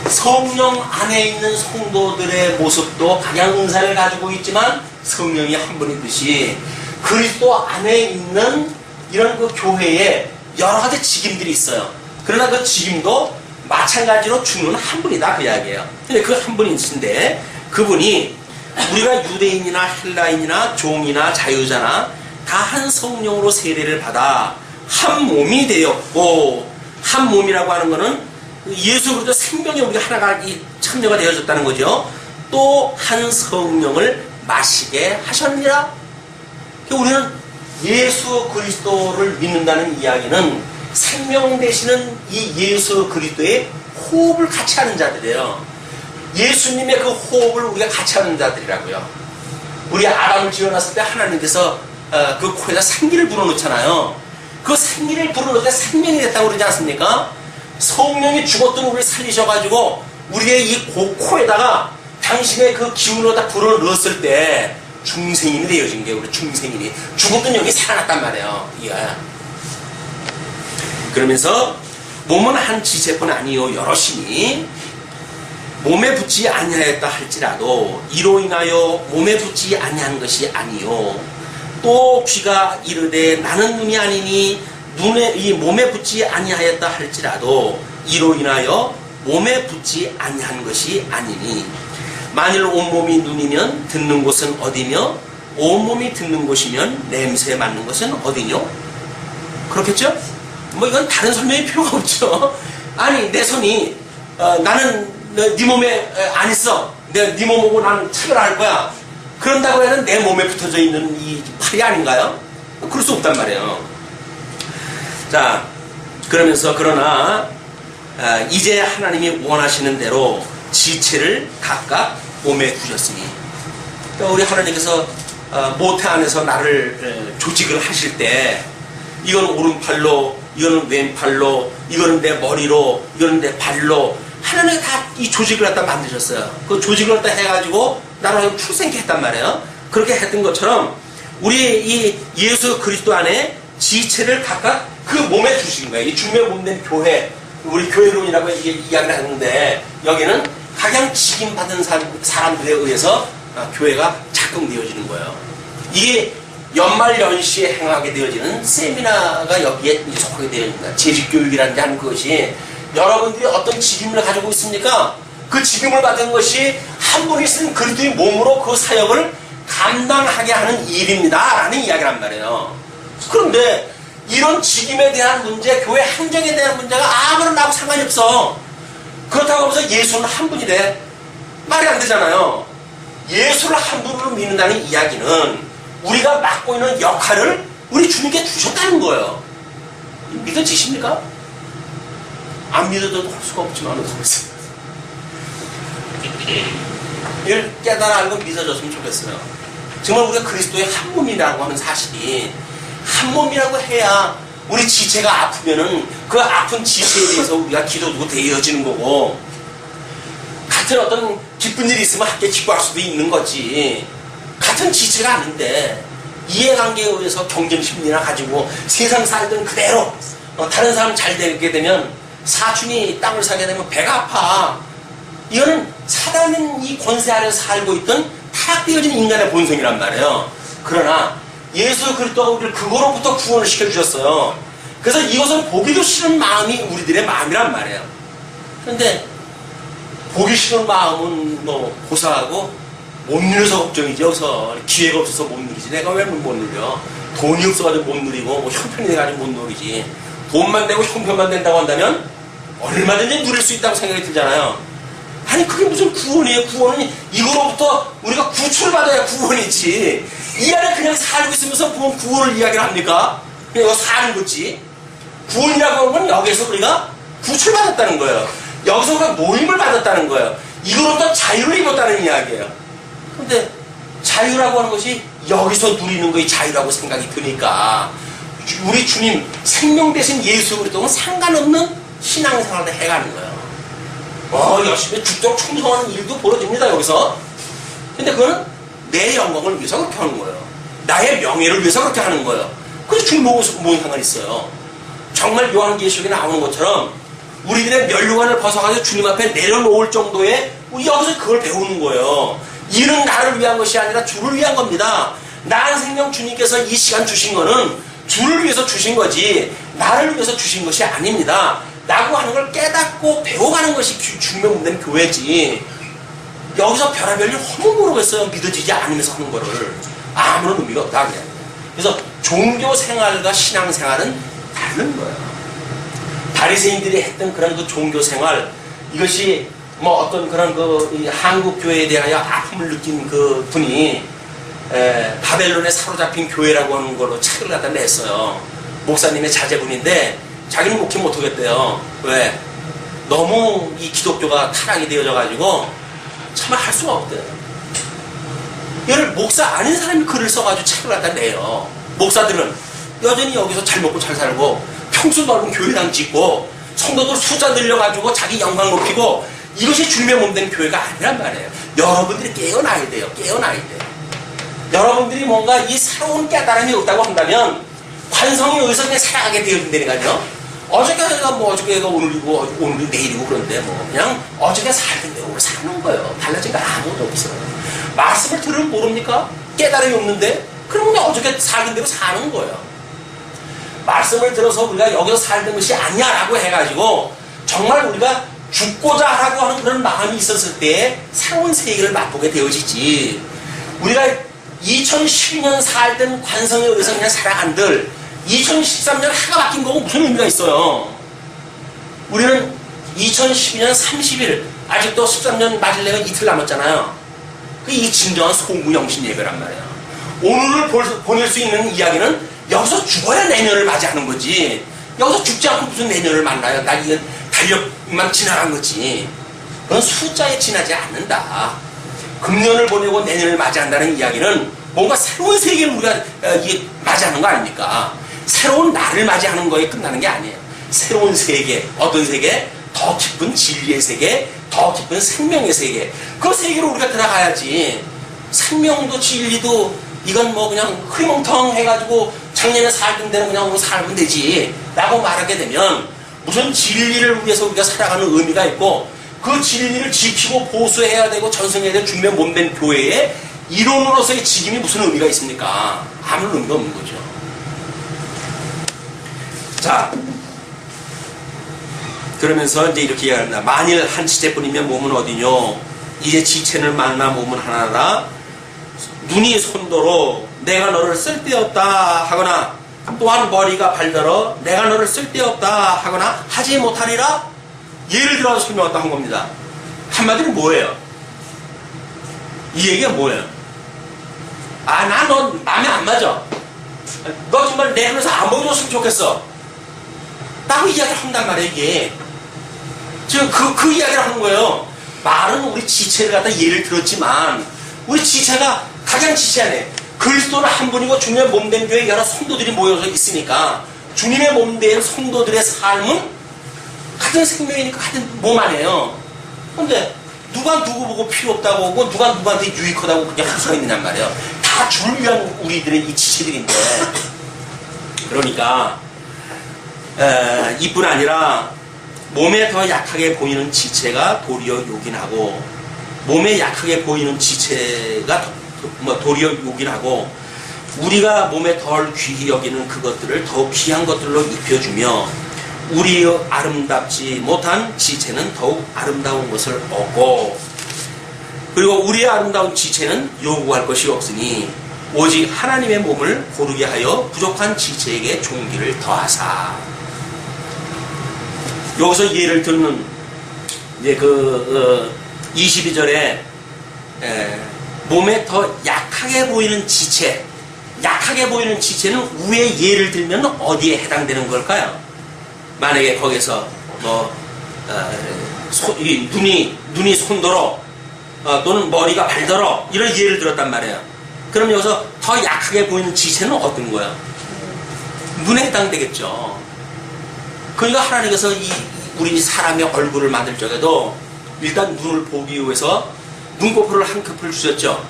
성령 안에 있는 성도들의 모습도 각양 은사를 가지고 있지만 성령이 한 분이듯이 그리스도 안에 있는 이런 그 교회에 여러 가지 직임들이 있어요. 그러나 그 직임도 마찬가지로 주는 한 분이다 그 이야기예요. 근데 그 한 분이신데 그분이 우리가 유대인이나 헬라인이나 종이나 자유자나 다 한 성령으로 세례를 받아 한 몸이 되었고, 한 몸이라고 하는 것은 예수 그리스도 생명에 우리가 하나가 참여가 되어졌다는 거죠. 또 한 성령을 마시게 하셨느니라. 우리는 예수 그리스도를 믿는다는 이야기는 생명 되시는 이 예수 그리스도의 호흡을 같이 하는 자들이에요. 예수님의 그 호흡을 우리가 같이 하는 자들이라고요. 우리 아담을 지어놨을 때 하나님께서 그 코에다 생기를 불어넣잖아요. 그 생기를 불어넣을 때 생명이 됐다고 그러지 않습니까? 성령이 죽었던 우리를 살리셔가지고 우리의 이 코에다가 당신의 그 기운을 다 불어넣었을 때 중생인이 되어진 게 우리 중생인이 죽었던 영이 살아났단 말이에요. 이거야. 그러면서 몸은 한 지체뿐 아니요 여럿이니 몸에 붙지 아니하였다 할지라도 이로 인하여 몸에 붙지 아니한 것이 아니요 또 귀가 이르되 나는 눈이 아니니 눈에 이 몸에 붙지 아니하였다 할지라도 이로 인하여 몸에 붙지 아니한 것이 아니니 만일 온몸이 눈이면 듣는 곳은 어디며 온몸이 듣는 곳이면 냄새에 맡는 것은 어디뇨? 그렇겠죠? 뭐 이건 다른 설명이 필요가 없죠. 아니 내 손이 나는 네 몸에 안 있어. 내가 네 몸 보고 나는 차별할 거야. 그런다고 해서 내 몸에 붙어져 있는 이 팔이 아닌가요? 그럴 수 없단 말이에요. 자, 그러면서 그러나 이제 하나님이 원하시는 대로 지체를 각각 몸에 두셨으니, 그러니까 우리 하나님께서 모태 안에서 나를 조직을 하실 때 이건 오른팔로, 이거는 왼팔로, 이거는 내 머리로, 이거는 내 발로 하나님이 다 이 조직을 갖다 만드셨어요. 그 조직을 갖다 해가지고 나를 출생케 했단 말이에요. 그렇게 했던 것처럼 우리 이 예수 그리스도 안에 지체를 각각 그 몸에 두신 거예요. 이 주님의 몸된 교회, 우리 교회론이라고 이야기를 하는데 여기는 각양 직임 받은 사람들에 의해서 교회가 작동되어지는 거예요. 이게 연말연시에 행하게 되어지는 세미나가 여기에 속하게 되어집니다. 재직교육이라는 하는 그것이 여러분들이 어떤 직임을 가지고 있습니까? 그 직임을 받은 것이 한 분이 쓴 그리스도의 몸으로 그 사역을 감당하게 하는 일입니다 라는 이야기란 말이에요. 그런데 이런 직임에 대한 문제, 교회 행정에 대한 문제가 아무런 나하고 상관이 없어. 그렇다고 하면서 예수는 한 분이래. 말이 안 되잖아요. 예수를 한 분으로 믿는다는 이야기는 우리가 맡고 있는 역할을 우리 주님께 주셨다는 거예요. 믿어지십니까? 안 믿어도 할 수가 없지만 이걸 깨달아 알고 믿어졌으면 좋겠어요. 정말 우리가 그리스도의 한 몸이라고 하는 사실이, 한 몸이라고 해야 우리 지체가 아프면은 그 아픈 지체에 대해서 우리가 기도도 되어지는 거고, 같은 어떤 기쁜 일이 있으면 함께 기뻐할 수도 있는 거지. 같은 지체가 아닌데 이해관계에 의해서 경쟁심리나 가지고 세상 살던 그대로 다른 사람 잘 되게 되면, 사촌이 땅을 사게 되면 배가 아파. 이거는 사단은 이 권세 아래서 살고 있던 타락되어진 인간의 본성이란 말이에요. 그러나 예수 그리스도가 우리를 그거로부터 구원을 시켜주셨어요. 그래서 이것을 보기도 싫은 마음이 우리들의 마음이란 말이에요. 그런데 보기 싫은 마음은 뭐 고사하고 못 누려서 걱정이지. 여기서 기회가 없어서 못 누리지. 내가 왜 못 누려? 돈이 없어가지고 못 누리고 뭐 형편이 돼가지고 못 누리지. 돈만 되고 형편만 된다고 한다면 얼마든지 누릴 수 있다고 생각이 들잖아요. 아니 그게 무슨 구원이에요. 구원은 이거로부터 우리가 구출을 받아야 구원이지. 이 안에 그냥 살고 있으면서 뭔 구원을 이야기를 합니까? 그냥 이거 사는 거지. 구원이라고 하는 건 여기서 우리가 구출받았다는 거예요. 여기서 우리가 모임을 받았다는 거예요. 이거로부터 자유를 입었다는 이야기예요. 근데 자유라고 하는 것이 여기서 누리는 거이 자유라고 생각이 드니까 우리 주님 생명 대신 예수 그리스도는 상관없는 신앙생활을 해가는 거예요. 열심히 죽도록 충성하는 일도 벌어집니다 여기서. 근데 그건 내 영광을 위해서 그렇게 하는 거예요. 나의 명예를 위해서 그렇게 하는 거예요. 그래서 주님하고 뭔 상관이 있어요. 정말 요한계시록에 나오는 것처럼 우리들의 면류관을 벗어가지고 주님 앞에 내려놓을 정도의 여기서 그걸 배우는 거예요. 이는 나를 위한 것이 아니라 주를 위한 겁니다. 나의 생명 주님께서 이 시간 주신 거는 주를 위해서 주신 거지 나를 위해서 주신 것이 아닙니다. 라고 하는 걸 깨닫고 배워가는 것이 주님의 몸된 교회지. 여기서 별의별 일 허무 모르겠어요. 믿어지지 않으면서 하는 거를. 아무런 의미가 없다. 그냥. 그래서 종교 생활과 신앙 생활은 다른 거예요. 바리새인들이 했던 그런 그 종교 생활, 이것이 뭐 어떤 그런 그 한국 교회에 대하여 아픔을 느낀 그 분이 바벨론에 사로잡힌 교회라고 하는 걸로 책을 갖다 냈어요. 목사님의 자제분인데 자기는 목회 못하겠대요. 왜? 너무 이 기독교가 타락이 되어져 가지고 참 할 수가 없대요. 이걸 목사 아닌 사람이 글을 써가지고 책을 갖다 내요. 목사들은 여전히 여기서 잘 먹고 잘 살고 평수 넓은 교회당 짓고 성도들 숫자 늘려가지고 자기 영광 높이고 이것이 주님의 몸된 교회가 아니란 말이에요. 여러분들이 깨어나야 돼요. 깨어나야 돼요. 여러분들이 뭔가 이 새로운 깨달음이 없다고 한다면 관성에 의해서 그냥 살아가게 되어진다니까요. 어저께가 뭐 어저께가 오늘이고 오늘이 내일이고 그런데 뭐 그냥 어저께 살던 대로 오늘 사는 거예요. 달라진 거 아무것도 없어요. 말씀을 들으면 모릅니까? 깨달음이 없는데 그러면 그냥 어저께 살던 대로 사는 거예요. 말씀을 들어서 우리가 여기서 살던 것이 아니야라고 해가지고 정말 우리가 죽고자 하라고 하는 그런 마음이 있었을 때 새로운 세계를 맛보게 되어지지. 우리가 2012년 살던 관성에 의해서 그냥 살아간들 2013년 해가 바뀐 거고 무슨 의미가 있어요. 우리는 2012년 30일 아직도 13년 맞으려면 이틀 남았잖아요. 이 진정한 소구영신 예배란 말이에요. 오늘을 보낼 수 있는 이야기는 여기서 죽어야 내년을 맞이하는 거지. 여기서 죽지 않고 무슨 내년을 만나요. 나 이건 달력만 지나간 거지. 그건 숫자에 지나지 않는다. 금년을 보내고 내년을 맞이한다는 이야기는 뭔가 새로운 세계를 우리가 맞이하는 거 아닙니까? 새로운 나를 맞이하는 거에 끝나는 게 아니에요. 새로운 세계, 어떤 세계? 더 깊은 진리의 세계, 더 깊은 생명의 세계. 그 세계로 우리가 들어가야지. 생명도 진리도 이건 뭐 그냥 흐리멍텅 해가지고 작년에 살던 데는 그냥 오늘 살면 되지 라고 말하게 되면 무슨 진리를 위해서 우리가 살아가는 의미가 있고 그 진리를 지키고 보수해야 되고 전승해야 될 주님의 몸된 교회에 이론으로서의 직임이 무슨 의미가 있습니까? 아무런 의미가 없는 거죠. 자, 그러면서 이제 이렇게 이야기합니다. 만일 한 지체뿐이면 몸은 어디뇨? 이제 지체는 많으나 몸은 하나라. 눈이 손도로 내가 너를 쓸데없다 하거나 또한 머리가 발더러 내가 너를 쓸데없다 하거나 하지 못하리라. 예를 들어서 설명했다 한 겁니다. 한마디로 뭐예요? 이 얘기가 뭐예요? 아, 나 너 마음에 안 맞아. 너 정말 내 눈에서 안 보여줬으면 좋겠어. 라고 이야기를 한단 말이에요, 이게. 지금 그 이야기를 하는 거예요. 말은 우리 지체를 갖다 예를 들었지만, 우리 지체가 가장 지체하네. 그리스도는 한 분이고 주님의 몸된 교회에 여러 성도들이 모여서 있으니까, 주님의 몸된 성도들의 삶은 같은 생명이니까 같은 몸 안에요. 근데, 누가 누구 보고 필요 없다고 하고, 누가 누구한테 유익하다고 그렇게 할 수가 있느냐 말이에요. 다 주를 위한 우리들의 이 지체들인데. 그러니까, 이뿐 아니라 몸에 더 약하게 보이는 지체가 도리어 요긴하고 몸에 약하게 보이는 지체가 도리어 요긴하고 우리가 몸에 덜 귀히 여기는 그것들을 더욱 귀한 것들로 입혀주며 우리의 아름답지 못한 지체는 더욱 아름다운 것을 얻고 그리고 우리의 아름다운 지체는 요구할 것이 없으니 오직 하나님의 몸을 고르게 하여 부족한 지체에게 종기를 더하사. 여기서 예를 들면 이제 22절에 몸에 더 약하게 보이는 지체, 약하게 보이는 지체는 위에 예를 들면 어디에 해당되는 걸까요? 만약에 거기서 뭐 눈이 손더러 또는 머리가 발더러 이런 예를 들었단 말이에요. 그럼 여기서 더 약하게 보이는 지체는 어떤 거예요? 눈에 해당되겠죠. 그러니까 하나님께서 우리 사람의 얼굴을 만들 적에도 일단 눈을 보기 위해서 눈꺼풀을 한 겹을 주셨죠.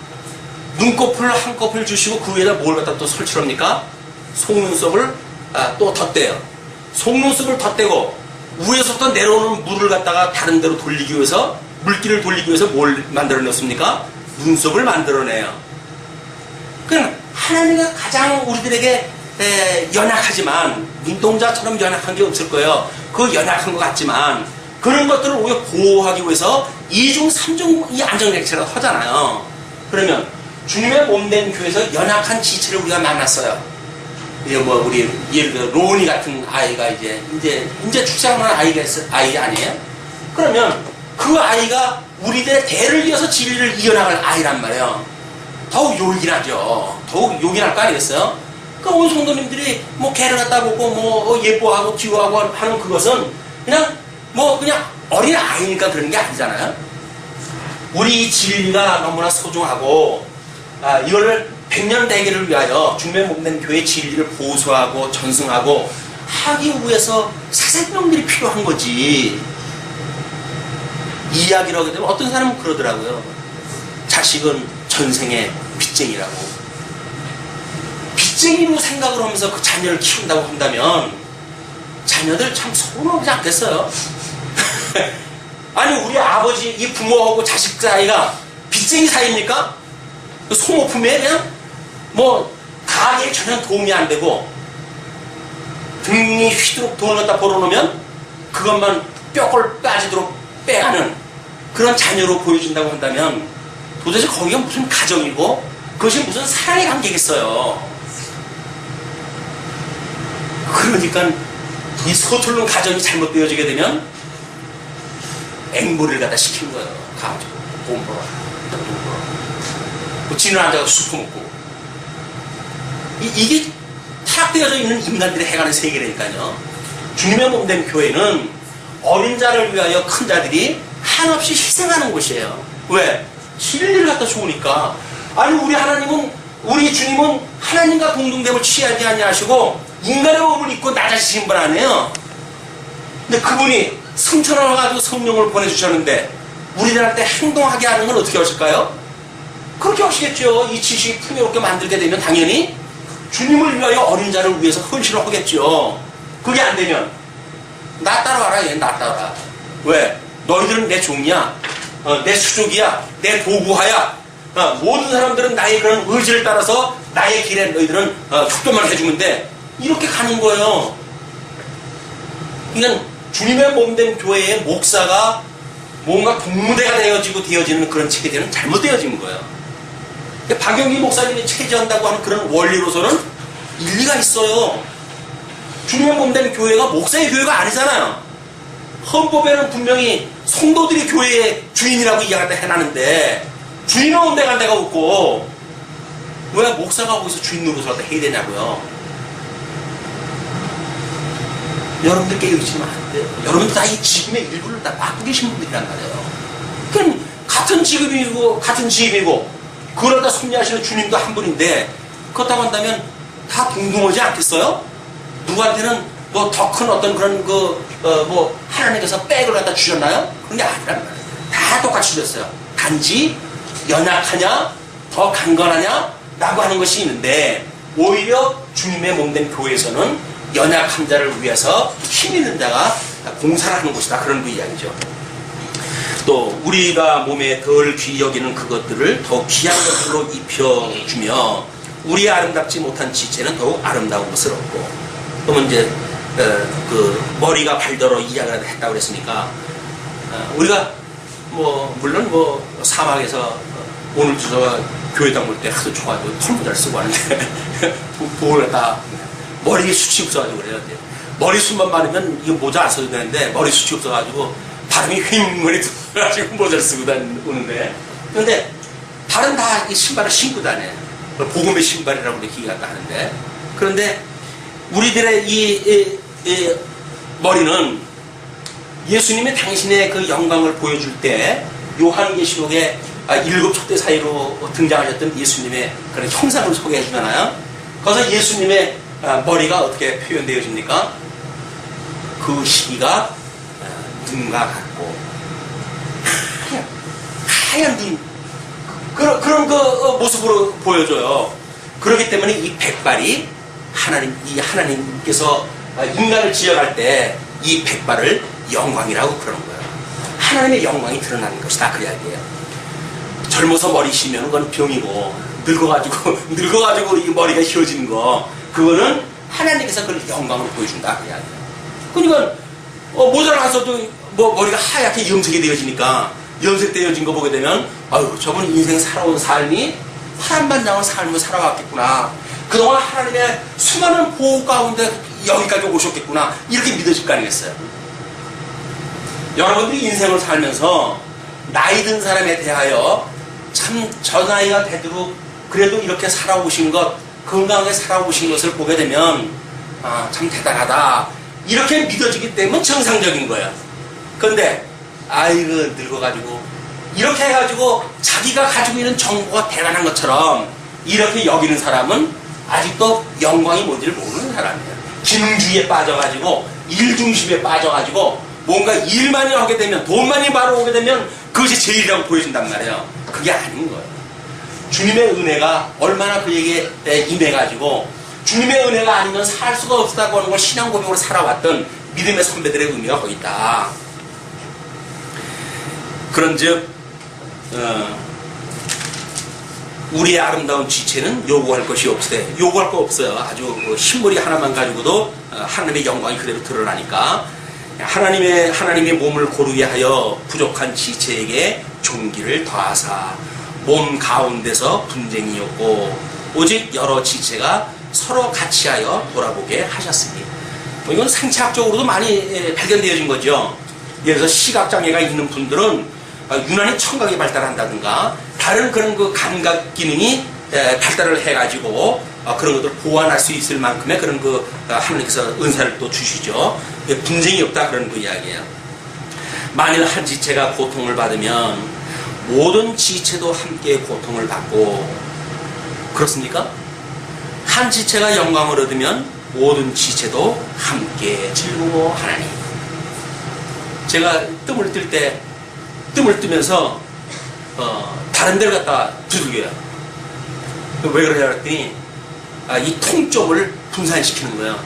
눈꺼풀 한 꺼풀 주시고 그 위에다 뭘 갖다 또 설치를 합니까? 속눈썹을 또 덧대요. 속눈썹을 덧대고 위에서부터 내려오는 물을 갖다가 다른 데로 돌리기 위해서, 물기를 돌리기 위해서 뭘 만들어냈습니까? 눈썹을 만들어내요. 그럼 하나님은 가장 우리들에게 연약하지만, 눈동자처럼 연약한 게 없을 거예요. 그 연약한 것 같지만 그런 것들을 오히려 보호하기 위해서 2중 3중 이 안전장치를 하잖아요. 그러면 주님의 몸된 교회에서 연약한 지체를 우리가 만났어요. 이제 뭐 우리 예를 들어 로운이 같은 아이가 이제 출생하는 아이 아니에요? 그러면 그 아이가 우리들의 대를 이어서 진리를 이어나갈 아이란 말이에요. 더욱 요긴하죠. 더욱 요긴할 거 아니겠어요? 그러니까 온 성도님들이 뭐 개를 갖다 보고 뭐 예뻐하고 귀여워하고 하는 그것은 그냥 어린 아이니까 그런 게 아니잖아요. 우리 이 진리가 너무나 소중하고 이거를 백년대계를 위하여 주님의 몸된 교회의 진리를 보수하고 전승하고 하기 위해서 사생명들이 필요한 거지. 이야기를 하게 되면 어떤 사람은 그러더라고요. 자식은 전생의 빚쟁이라고. 빚쟁이로 생각을 하면서 그 자녀를 키운다고 한다면 자녀들 참 서운하지 않겠어요? 아니 우리 아버지 이 부모하고 자식 사이가 빚쟁이 사이입니까? 소모품에 그냥 뭐 가게에 전혀 도움이 안 되고 등이 휘도록 돈을 갖다 벌어놓으면 그것만 뼈골 빠지도록 빼가는 그런 자녀로 보여준다고 한다면 도대체 거기가 무슨 가정이고 그것이 무슨 사랑의 관계겠어요. 그러니까 이 서툴른 가정이 잘못되어지게 되면 앵벌이를 갖다 시키는 거예요. 가가지고 돈 벌어, 돈 벌어. 뭐 지는 앉아서 술 퍼먹고. 이게 타락되어져 있는 인간들이 해가는 세계라니까요. 주님의 몸된 교회는 어린 자를 위하여 큰 자들이 한없이 희생하는 곳이에요. 왜? 진리를 갖다 좋으니까. 아니 우리 하나님은, 우리 주님은 하나님과 동등됨을 취하지 아니하시고 인간의 몸을 입고 낮아지신 분 아니에요. 근데 그분이 승천을 해가지고 성령을 보내주셨는데 우리들한테 행동하게 하는 건 어떻게 하실까요? 그렇게 하시겠죠. 이 지식이 풍요롭게 만들게 되면 당연히 주님을 위하여 어린 자를 위해서 헌신을 하겠죠. 그게 안 되면 나 따라와라. 얘 나 따라와. 왜? 너희들은 내 종이야. 내 수족이야. 내 도구하야. 모든 사람들은 나의 그런 의지를 따라서 나의 길에 너희들은 협조만 해주면 돼. 이렇게 가는 거예요. 그러니까 주님의 몸된 교회의 목사가 뭔가 동무대가 되어지는 그런 체계되는 잘못되어진 거예요. 박영기 목사님이 체제한다고 하는 그런 원리로서는 일리가 있어요. 주님의 몸된 교회가 목사의 교회가 아니잖아요. 헌법에는 분명히 성도들이 교회의 주인이라고 이야기를 해놨는데 주인은 온데 간 데가 없고 왜 목사가 거기서 주인 노릇을 해야 되냐고요. 여러분들 깨어있으면 안 돼요. 여러분들 다 이 직임의 일부를 다 맡고 계신 분들이란 말이에요. 그럼 같은 직임이고 그러다 섭리하시는 주님도 한 분인데 그렇다고 한다면 다 동등하지 않겠어요? 누구한테는 뭐 더 큰 어떤 그런 뭐 하나님께서 백을 갖다 주셨나요? 그런 게 아니란 말이에요. 다 똑같이 주셨어요. 단지 연약하냐 더 강건하냐 라고 하는 것이 있는데 오히려 주님의 몸된 교회에서는 연약한 자를 위해서 힘 있는 자가 봉사를 하는 곳이다. 그런 그 이야기죠. 또 우리가 몸에 덜 귀히 여기는 그것들을 더욱 귀한 것들로 입혀주며 우리의 아름답지 못한 지체는 더욱 아름다움스럽고 또 이제 그 머리가 발더러 이야기를 했다고 그랬으니까 우리가 뭐 물론 뭐 사막에서 오늘 주소가 교회당 볼 때 하도 좋아가지고 털모자를 쓰고 하는데 볼을 다 머리에 숱이 없어가지고 그래요. 머리숱만 많으면 이거 모자 안 써도 되는데 머리숱이 없어가지고 발음이 휘물이 들어가지고 모자를 쓰고 오는데 그런데 발은 다 이 신발을 신고 다녀요. 복음의 신발이라고 이렇게 얘기한다 하는데 그런데 우리들의 이 머리는 예수님이 당신의 그 영광을 보여줄 때 요한계시록에 7 촛대 사이로 등장하셨던 예수님의 그런 형상을 소개해 주잖아요. 거기서 예수님의 머리가 어떻게 표현되어집니까? 그 시기가 눈과 같고 하얀 눈 그런 모습으로 보여줘요. 그렇기 때문에 이 백발이 하나님께서 인간을 지어갈 때 이 백발을 영광이라고 그러는 거예요. 하나님의 영광이 드러나는 것이다. 그 이야기예요. 젊어서 머리 쉬면 그건 병이고, 늙어가지고 이 머리가 휘어지는 거, 그거는 하나님께서 그걸 영광을 보여준다. 그 이야기예요. 그러니까, 모자라서도 머리가 하얗게 염색이 되어지니까, 염색되어진 거 보게 되면, 아유, 저분 인생 살아온 삶이 파란반장을 삶을 살아왔겠구나. 그동안 하나님의 수많은 보호 가운데 여기까지 오셨겠구나. 이렇게 믿어질 거 아니겠어요? 여러분들이 인생을 살면서 나이 든 사람에 대하여 참 저 나이가 되도록 그래도 이렇게 살아오신 것, 건강하게 살아오신 것을 보게 되면 참 대단하다. 이렇게 믿어지기 때문에 정상적인 거예요. 그런데 아이고 늙어가지고 이렇게 해가지고 자기가 가지고 있는 정보가 대단한 것처럼 이렇게 여기는 사람은 아직도 영광이 뭔지를 모르는 사람이에요. 기능주의에 빠져가지고 일중심에 빠져가지고 뭔가 일만이 하게 되면 돈만이 바로 오게 되면 그것이 제일이라고 보여준단 말이에요. 그게 아닌 거예요. 주님의 은혜가 얼마나 그에게 임해가지고 주님의 은혜가 아니면 살 수가 없다고 하는 걸 신앙 고백으로 살아왔던 믿음의 선배들의 의미가 거기 있다. 그런즉 우리의 아름다운 지체는 요구할 것이 없으되, 요구할 거 없어요. 아주 흰머리 하나만 가지고도 하나님의 영광이 그대로 드러나니까 하나님의 몸을 고르게 하여 부족한 지체에게 존귀를 더하사 몸 가운데서 분쟁이었고 오직 여러 지체가 서로 같이하여 돌아보게 하셨으니, 이건 생체학적으로도 많이 발견되어진 거죠. 예를 들어서 시각장애가 있는 분들은 유난히 청각이 발달한다든가 다른 그런 그 감각 기능이 발달을 해가지고 그런 것들을 보완할 수 있을 만큼의 그런 그 하나님께서 은사를 또 주시죠. 분쟁이 없다 그런 그 이야기예요. 만일 한 지체가 고통을 받으면 모든 지체도 함께 고통을 받고, 그렇습니까? 한 지체가 영광을 얻으면 모든 지체도 함께 즐거워하나니. 제가 뜸을 뜨면서 다른 데를 갖다 두들겨요. 왜 그러냐 그랬더니 이 통증을 분산시키는 거예요.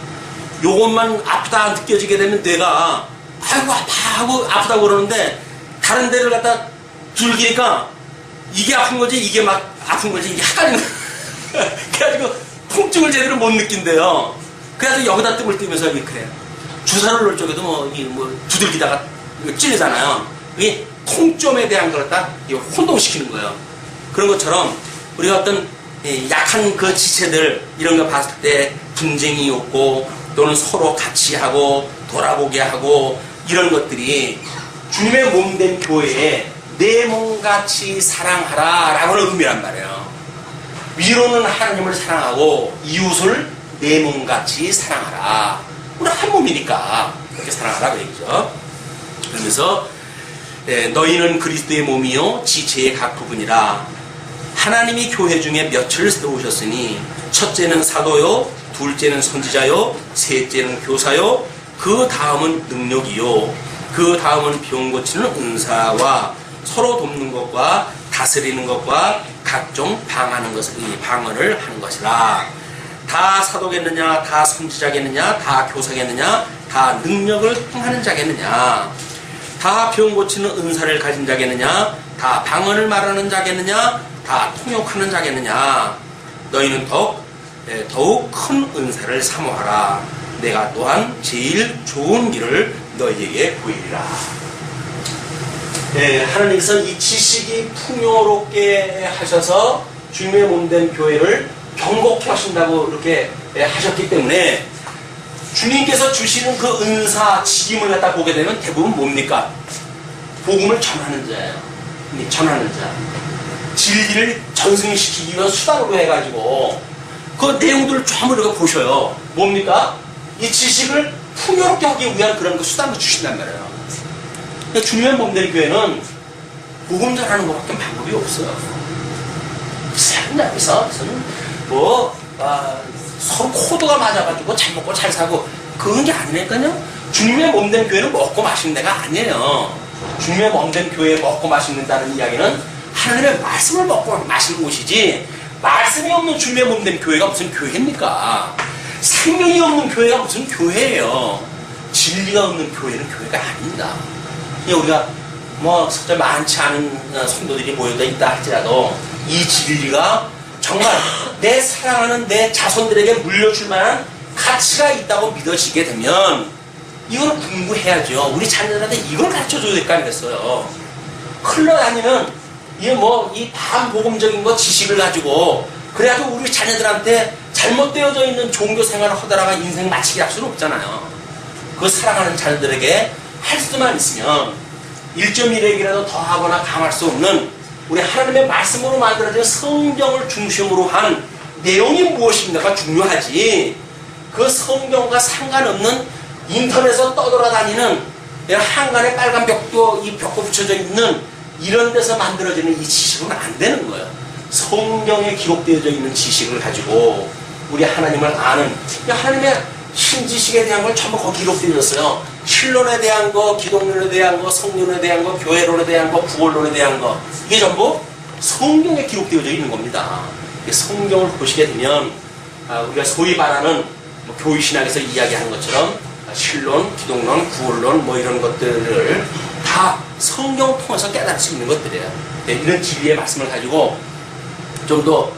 요것만 아프다 느껴지게 되면 뇌가 아이고 아파 하고 아프다고 그러는데 다른 데를 갖다 두들기니까 이게 아픈 거지 이게 막 아픈 거지 이게 헷갈리는 거예요. 그래가지고 통증을 제대로 못 느낀대요. 그래서 여기다 뜸을 뜨면서 그래요. 주사를 놓을 적에도 뭐 두들기다가 찔리잖아요. 이게 통점에 대한 걸 딱 혼동시키는 거예요. 그런 것처럼 우리가 어떤 약한 그 지체들 이런 거 봤을 때 분쟁이 없고 또는 서로 같이 하고 돌아보게 하고 이런 것들이 주님의 몸된 교회에 내 몸같이 사랑하라 라고는 의미란 말이에요. 위로는 하나님을 사랑하고 이웃을 내 몸같이 사랑하라. 우리 한 몸이니까 그렇게 사랑하라 그 얘기죠. 그러면서 너희는 그리스도의 몸이요 지체의 각 부분이라. 하나님이 교회 중에 몇을 세우셨으니 첫째는 사도요, 둘째는 선지자요, 셋째는 교사요, 그 다음은 능력이요, 그 다음은 병 고치는 은사와 서로 돕는 것과 다스리는 것과 각종 방언을 하는 것이라. 다 사도겠느냐, 다 선지자겠느냐, 다 교사겠느냐, 다 능력을 행하는 자겠느냐, 다 병 고치는 은사를 가진 자겠느냐, 다 방언을 말하는 자겠느냐, 다 통역하는 자겠느냐. 너희는 더욱 큰 은사를 사모하라. 내가 또한 제일 좋은 길을 너희에게 보이리라. 하나님께서 이 지식이 풍요롭게 하셔서 주님의 몸된 교회를 경고케 하신다고 이렇게 하셨기 때문에 주님께서 주시는 그 은사, 직임을 갖다 보게 되면 대부분 뭡니까? 복음을 전하는 자예요. 전하는 자. 진리를 전승시키기 위한 수단으로 해가지고 그 내용들을 전부 이렇게 보셔요. 뭡니까? 이 지식을 풍요롭게 하기 위한 그런 그 수단을 주신단 말이에요. 그러니까 주님의 몸된 교회는 복음 전하는 것밖에 방법이 없어요. 세상에서 서로 코드가 맞아가지고 잘 먹고 잘 사고 그런 게 아니니까요. 주님의 몸된 교회는 먹고 마시는 데가 아니에요. 주님의 몸된 교회에 먹고 마시는다는 이야기는 하나님의 말씀을 먹고 마시는 곳이지, 말씀이 없는 주님의 몸된 교회가 무슨 교회입니까? 생명이 없는 교회가 무슨 교회예요? 진리가 없는 교회는 교회가 아닙니다. 우리가 뭐 석자 많지 않은 성도들이 모여져 있다 할지라도 이 진리가 정말 내 사랑하는 내 자손들에게 물려줄 만한 가치가 있다고 믿어지게 되면 이걸 공부해야죠. 우리 자녀들한테 이걸 가르쳐줘야 될 거 아니겠어요? 흘러다니는 이 반복음적인 거 지식을 가지고 그래가지고 우리 자녀들한테 잘못되어져 있는 종교 생활을 하다가 인생 마치게 할 수는 없잖아요. 그 사랑하는 자녀들에게 할 수만 있으면 1.1핵이라도 더하거나 감할 수 없는 우리 하나님의 말씀으로 만들어진 성경을 중심으로 한 내용이 무엇인가가 중요하지, 그 성경과 상관없는 인터넷에서 떠돌아다니는 한간에 빨간 벽도 벽고 붙여져 있는 이런 데서 만들어지는 이 지식은 안 되는 거예요. 성경에 기록되어져 있는 지식을 가지고 우리 하나님을 아는, 하나님의 신지식에 대한 걸 전부 거기 기록되어졌어요. 신론에 대한 거, 기독론에 대한 거, 성론에 대한 거, 교회론에 대한 거, 구원론에 대한 거, 이게 전부 성경에 기록되어져 있는 겁니다. 성경을 보시게 되면 우리가 소위 말하는 교회신학에서 이야기하는 것처럼 신론, 기독론, 구원론 이런 것들을 다 성경 통해서 깨달을 수 있는 것들이에요. 이런 진리의 말씀을 가지고 좀 더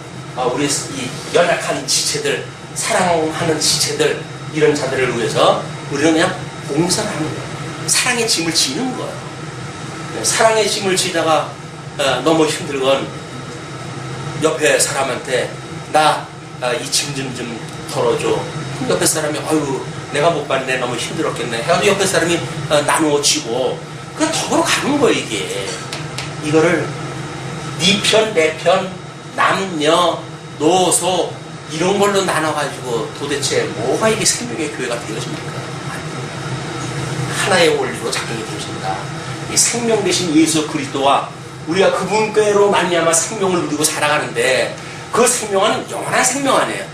우리 이 연약한 지체들, 사랑하는 지체들, 이런 자들을 위해서 우리는 그냥 봉사를 하는 거예요. 사랑의 짐을 지는 거예요. 사랑의 짐을 지다가 너무 힘들건 옆에 사람한테 나 이 짐 좀 덜어줘. 옆에 사람이 아유 내가 못 봤네, 너무 힘들었겠네 해가지고 옆에 사람이 나누어 지고 그냥 덕으로 가는 거예요. 이거를 네 편, 내 편, 남녀, 노소 이런 걸로 나눠가지고 도대체 뭐가 이게 생명의 교회가 되어집니까? 하나의 원리로 작용이 되어집니다. 이 생명 대신 예수 그리스도와 우리가 그분께로 말미암아 생명을 누리고 살아가는데 그 생명은 영원한 생명 아니에요.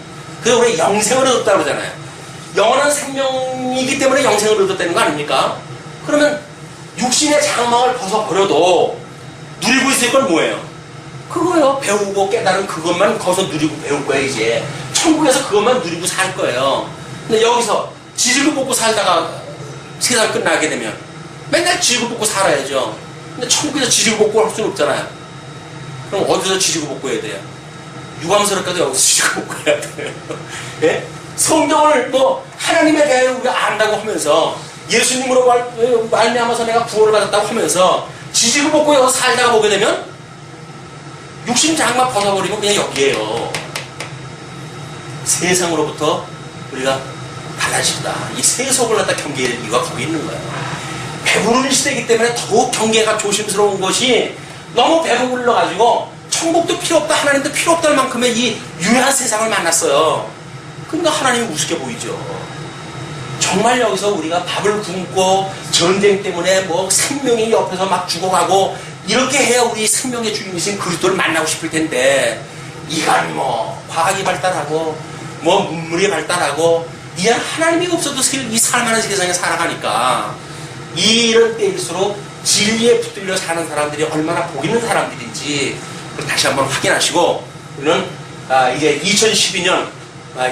그래서 우리 영생을 얻었다고 그러잖아요. 영원한 생명이기 때문에 영생을 얻었다는 거 아닙니까? 그러면 육신의 장막을 벗어버려도 누리고 있을 건 뭐예요? 그거요. 배우고 깨달은 그것만 거기서 누리고 배울 거예요. 이제 천국에서 그것만 누리고 살 거예요. 근데 여기서 지지고 볶고 살다가 세상 끝나게 되면 맨날 지지고 볶고 살아야죠. 근데 천국에서 지지고 볶고 할 수는 없잖아요. 그럼 어디서 지지고 볶고 해야 돼요? 유감스럽게도 여기서 지지고 볶고 해야 돼요. 예? 성경을 하나님에 대해 우리가 안다고 하면서 예수님으로 말미암아서 내가 구원을 받았다고 하면서 지지고 볶고 여기서 살다가 보게 되면 육신 장막 벗어버리면 그냥 여기에요. 세상으로부터 우리가 달라진다. 이 세속을 갖다 경계할 이유가 거기 있는 거예요. 배부른 시대이기 때문에 더욱 경계가 조심스러운 것이, 너무 배부르러가지고 천국도 필요 없다, 하나님도 필요 없다 할 만큼의 이 유해한 세상을 만났어요. 그러니까 하나님이 우습게 보이죠. 정말 여기서 우리가 밥을 굶고 전쟁 때문에 생명이 옆에서 막 죽어가고 이렇게 해야 우리 생명의 주인이신 그리스도를 만나고 싶을 텐데, 이간 과학이 발달하고 문물이 발달하고 이제 하나님이 없어도 이 살만한 세상에 살아가니까 이런 때일수록 진리에 붙들려 사는 사람들이 얼마나 복 있는 사람들인지 다시 한번 확인하시고, 우리는 이제 2012년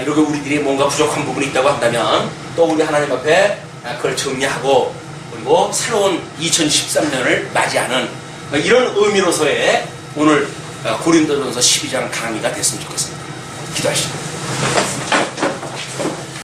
이렇게 우리들이 뭔가 부족한 부분이 있다고 한다면 또 우리 하나님 앞에 그걸 정리하고, 그리고 새로운 2013년을 맞이하는 이런 의미로서의 오늘 고린도전서 12장 강의가 됐으면 좋겠습니다. 기도하시죠.